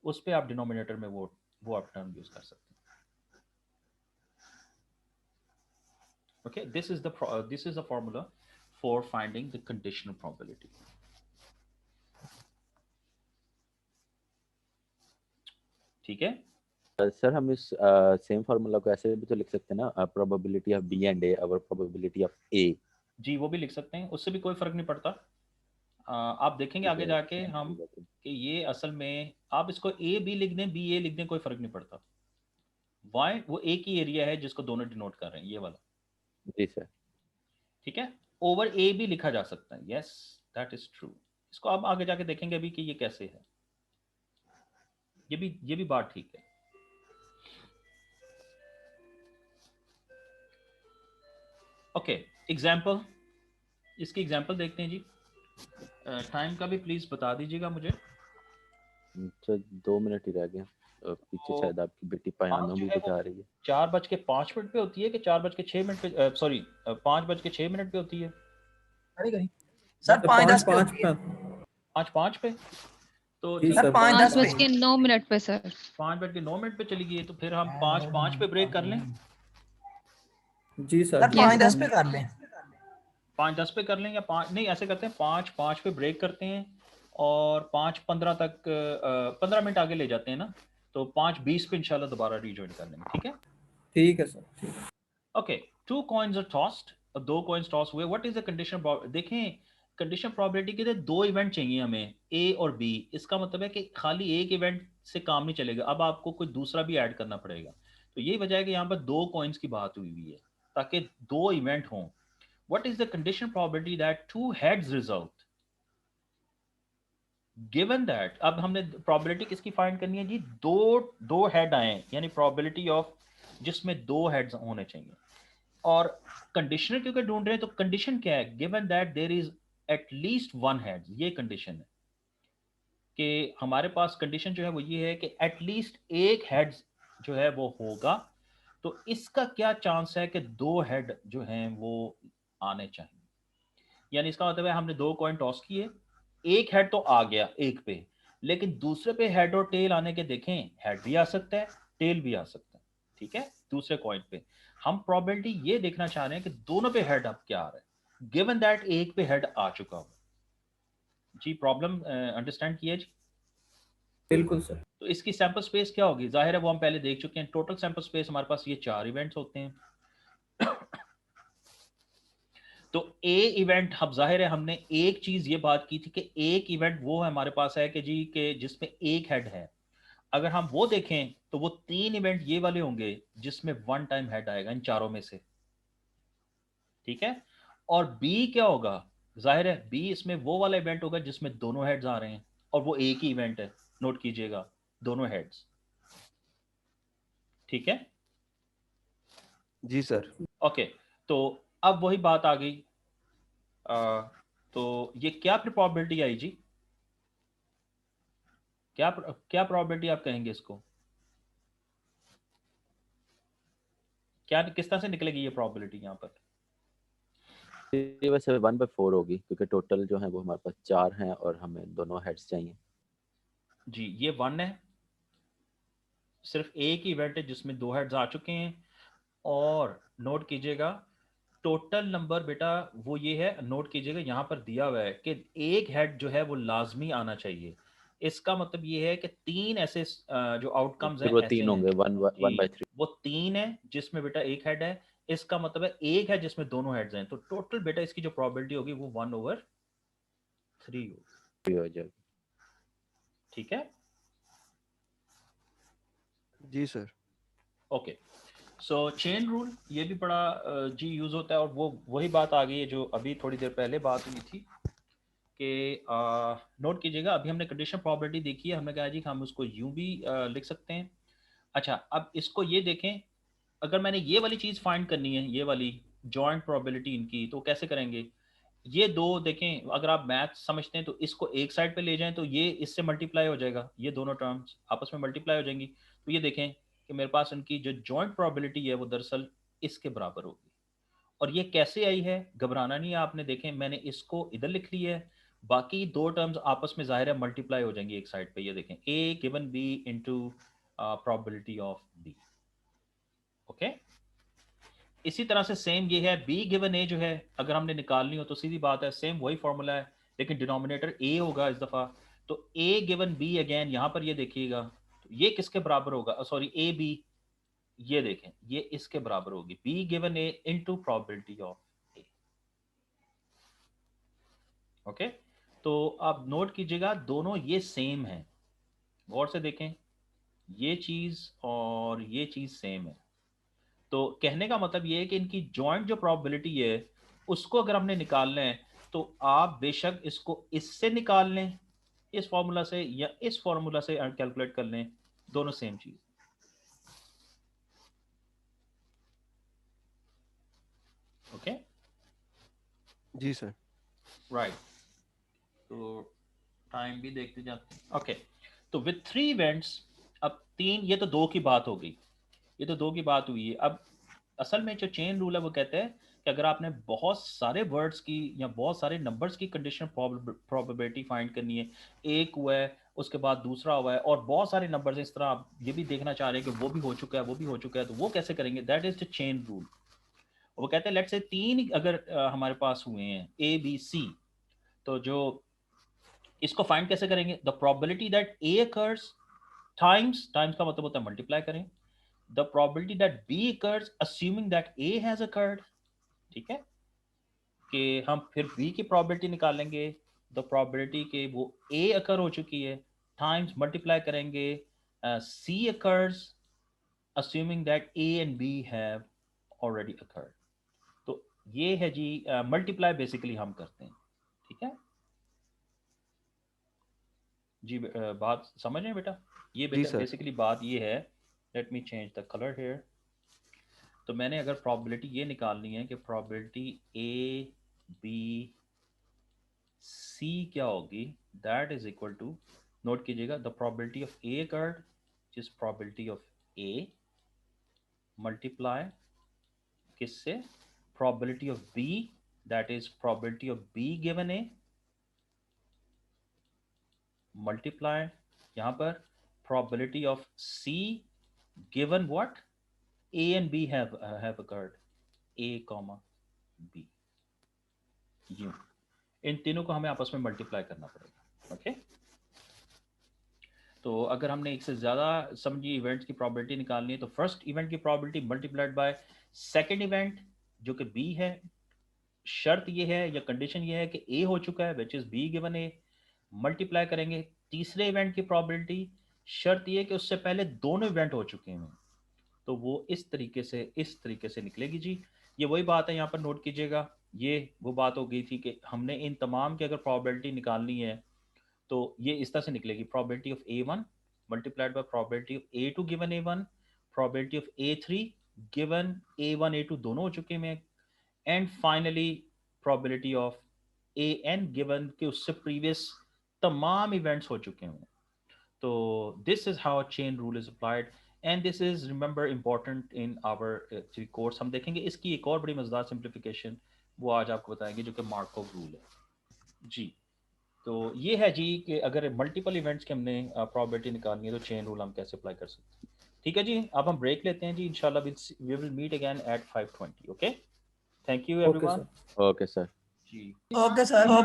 A: उस पे आप डिनोमिनेटर में वो आप टर्म यूज कर सकते हैं। Okay, this is the formula for finding the conditional probability. ठीक है
E: सर, हम इस सेम फार्मूला को ऐसे भी तो लिख सकते हैं ना, probability of B and A over probability of A.
A: जी, वो भी लिख सकते हैं, उससे भी कोई फर्क नहीं पड़ता। आप देखेंगे आगे जाके हम कि ये असल में आप इसको ए बी लिख दें बी ए लिख दें कोई फर्क नहीं पड़ता। वाई? वो एक ही एरिया है जिसको दोनों डिनोट कर रहे हैं, ये वाला।
E: जी सर।
A: ठीक है, ओवर ए भी लिखा जा सकता है, यस दैट इज ट्रू। इसको आप आगे जाके देखेंगे अभी कि ये कैसे है, ये भी बात ठीक है। ओके, एग्जाम्पल, इसकी एग्जाम्पल देखते हैं जी। टाइम का भी प्लीज बता दीजिएगा मुझे।
E: तो 2 मिनट ही रह गए, पीछे शायद आपकी बेटी पायानो भी बजा रही है।
A: 4:05 पे होती है कि 4:06 पे, सॉरी 5:06 पे होती है।
C: सर 5:10 पे
A: 5:05 पे, तो
F: जी
C: सर
F: सर
B: 5:09 पे सर।
A: 5:09 पे चली गई, तो फिर हम 5:05 पे ब्रेक कर लें।
F: जी सर
C: 5:10 पे कर लें।
A: 5:10 पे कर लें या 5 नहीं, ऐसे करते हैं 5:05 पे ब्रेक करते हैं और 5:15 तक 15 मिनट आगे ले जाते हैं ना, तो 5:20 पे इंशाल्लाह दोबारा रिजॉइन कर लेंगे। ठीक है,
F: ठीक है sir.
A: Okay, 2 coins are tossed, 2 coins toss हुए। What is the condition? देखें, कंडीशन प्रोबेबिलिटी के 2 इवेंट चाहिए हमें, ए और बी। इसका मतलब है कि खाली एक इवेंट से काम नहीं चलेगा, अब आपको कोई दूसरा भी ऐड करना पड़ेगा। तो यही वजह है कि यहाँ पर 2 कॉइन्स की बात हुई हुई है ताकि 2 इवेंट हों। What is the condition probability that 2 heads result? Given that, अब हमने probability किसकी फाइंड करनी है जी, दो हेड आए, यानी probability of जिसमें 2 हेड्स होने चाहिए। और कंडीशनल क्योंकि ढूंढ रहे हैं तो कंडीशन क्या है, given that there is at least 1 head, ये कंडीशन है। कि हमारे पास कंडीशन जो है वो ये है कि एटलीस्ट एक हेड जो है वो होगा, तो इसका क्या चांस है कि 2 हेड जो हैं वो आने चाहिए। यानी इसका मतलब है हमने 2 कॉइन टॉस किए, एक हेड तो आ गया एक पे, लेकिन दूसरे पे हेड और टेल आने के देखें, हेड भी आ सकता है, टेल भी आ सकता है, ठीक है। दूसरे कॉइन पे हम प्रोबेबिलिटी ये देखना चाह रहे हैं कि दोनों पे हेड अब क्या आ रहा है, गिवन दैट एक पे हेड आ चुका हो। जी प्रॉब्लम अंडरस्टैंड किया जी।
F: बिल्कुल सर।
A: तो इसकी सैंपल स्पेस क्या होगी, जाहिर है वो हम पहले देख चुके हैं। टोटल सैंपल स्पेस हमारे पास ये 4 इवेंट्स होते हैं। तो ए इवेंट, हम जाहिर है हमने एक चीज ये बात की थी कि एक इवेंट वो हमारे पास है कि जी के जिसमें एक हेड है। अगर हम वो देखें तो वो 3 इवेंट ये वाले होंगे जिसमें 1 टाइम हेड आएगा इन चारों में से, ठीक है। और बी क्या होगा, जाहिर है बी इसमें वो वाला इवेंट होगा जिसमें दोनों हेड्स आ रहे हैं, और वो एक ही इवेंट है, नोट कीजिएगा, दोनों हेड्स, ठीक है।
G: जी सर।
A: ओके, तो अब वही बात आ गई। तो ये क्या प्रोबेबिलिटी आई जी, क्या क्या प्रोबेबिलिटी आप कहेंगे इसको, क्या किस तरह से निकलेगी ये प्रोबेबिलिटी यहाँ पर।
E: ये वैसे 1/4 होगी क्योंकि टोटल जो है वो हमारे पास 4 हैं और हमें दोनों हेड्स चाहिए।
A: जी ये 1 है, सिर्फ एक ही इवेंट है जिसमें 2 हेड्स आ चुके हैं। और नोट कीजिएगा टोटल नंबर बेटा वो ये है, नोट कीजिएगा यहाँ पर दिया हुआ है कि एक हेड जो है वो लाजमी आना चाहिए। इसका मतलब ये है कि 3 ऐसे जो आउटकम्स
E: फिर
A: हैं
E: वो
A: ऐसे
E: 3
A: हैं
E: होंगे, 1/3।
A: वो 3 है जिसमें बेटा एक हेड है, इसका मतलब है एक है जिसमें दोनों हेड्स हैं, तो टोटल बेटा इसकी जो प्रोबेबिलिटी होगी वो 1/3 होगी,
E: हो जाएगी।
A: ठीक है।
G: जी सर।
A: ओके, सो चेन रूल ये भी बड़ा जी यूज होता है, और वो वही बात आ गई है जो अभी थोड़ी देर पहले बात हुई थी कि नोट कीजिएगा अभी हमने कंडीशन प्रोबेबिलिटी देखी है, हमने कहा जी कि हम उसको यूं भी लिख सकते हैं। अच्छा अब इसको ये देखें, अगर मैंने ये वाली चीज फाइंड करनी है, ये वाली जॉइंट प्रोबेबिलिटी इनकी, तो कैसे करेंगे। ये दो देखें, अगर आप मैथ समझते हैं तो इसको एक साइड पे ले जाएं तो ये इससे मल्टीप्लाई हो जाएगा, ये दोनों टर्म्स आपस में मल्टीप्लाई हो जाएंगी। तो ये देखें कि मेरे पास इनकी जो जॉइंट प्रोबेबिलिटी है वो दरअसल इसके बराबर होगी। और ये कैसे आई है, घबराना नहीं है आपने, देखें मैंने इसको इधर लिख लिया है, बाकी दो टर्म्स आपस में जाहिर है मल्टीप्लाई हो जाएंगी एक साइड पे। ये देखें A given B into probability of B, okay. इसी तरह से सेम ये है बी गिवन ए जो है, अगर हमने निकालनी हो तो सीधी बात है सेम वही फॉर्मूला है, लेकिन डिनोमिनेटर ए होगा इस दफा। तो ए गिवन बी अगेन यहां पर ये देखिएगा, तो ये किसके बराबर होगा, सॉरी ए बी, ये देखें ये इसके बराबर होगी, B given A into probability of A, okay. तो आप नोट कीजिएगा दोनों ये सेम है, गौर से देखें, ये चीज और ये चीज सेम है। तो कहने का मतलब ये है कि इनकी जॉइंट जो प्रोबेबिलिटी है उसको अगर हमने निकालना है तो आप बेशक इसको इससे निकाल लें, इस फॉर्मूला से, या इस फॉर्मूला से कैलकुलेट कर लें, दोनों सेम चीज, ओके।
G: जी सर।
A: राइट, तो टाइम भी देखते जाते हैं, ओके। तो विथ 3 इवेंट्स, अब 3, ये तो 2 की बात हो गई, ये तो 2 की बात हुई है। अब असल में जो चेन रूल है वो कहते हैं कि अगर आपने बहुत सारे वर्ड्स की या बहुत सारे नंबर्स की कंडीशन प्रोबेबिलिटी फाइंड करनी है, एक हुआ है उसके बाद दूसरा हुआ है और बहुत सारे नंबर्स इस तरह आप ये भी देखना चाह रहे हैं कि वो भी हो चुका है वो भी हो चुका है, तो वो कैसे करेंगे, that is the chain rule. वो कहते हैं लेट्स से 3 अगर हमारे पास हुए हैं ए बी सी, तो जो इसको फाइंड कैसे करेंगे, the probability that A occurs times, times का मतलब होता है मल्टीप्लाई करें, the probability that B occurs assuming that A has occurred, ठीक है, कि हम फिर B की probability निकालेंगे, the probability कि वो A occur हो चुकी है, times multiply करेंगे C occurs assuming that A and B have already occurred। तो ये है जी मल्टीप्लाई बेसिकली हम करते हैं, ठीक है जी। बात समझ रहे हैं बेटा, ये
G: जी
A: बेटा
G: सर।
A: बेसिकली बात ये है, let me change the colour here. तो मैंने अगर प्रोबेबिलिटी ये निकालनी है कि प्रोबेबिलिटी ए बी सी क्या होगी, that is equal to note कीजिएगा, the probability of A occurred is probability of A multiply किससे, probability of B, that is probability of B given A, multiply यहां पर probability of C given what, A and B have occurred, A comma B, यूं इन तीनों को हमें आपस में मल्टीप्लाई करना पड़ेगा। ओके, तो अगर हमने एक से ज़्यादा समझिए इवेंट्स की प्रोबेबिलिटी निकालनी है तो फर्स्ट इवेंट की probability multiplied by second event जो कि बी है, शर्त ये है या कंडीशन ये है कि ए हो चुका है which is B given A, multiply करेंगे तीसरे इवेंट की प्रोबेबिलिटी, शर्त ये कि उससे पहले दोनों इवेंट हो चुके हैं, तो वो इस तरीके से निकलेगी जी। ये वही बात है, यहाँ पर नोट कीजिएगा, ये वो बात हो गई थी कि हमने इन तमाम की अगर प्रोबेबिलिटी निकालनी है तो ये इस तरह से निकलेगी, probability of A1 multiplied by probability of A2 given A1, probability of A3 given A1 A2 दोनों हो चुके हैं, and finally probability of AN given कि उससे प्रीवियस तमाम इवेंट्स हो चुके हैं। तो this is how chain rule is applied and this is remember important in our course. हम देखेंगे इसकी एक और बड़ी मजेदार सिंप्लीफिकेशन वो आज आपको बताएंगे जो कि मार्कोव रूल है जी। तो ये है जी कि अगर मल्टीपल इवेंट्स के हमने प्रोबेबिलिटी निकालनी है तो चेन रूल हम कैसे अप्लाई कर सकते हैं। ठीक है जी, अब हम ब्रेक लेते हैं जी, इंशाल्लाह we will meet again at 5:20। Okay, thank you everyone.
E: Okay sir
A: जी
C: ओके सर।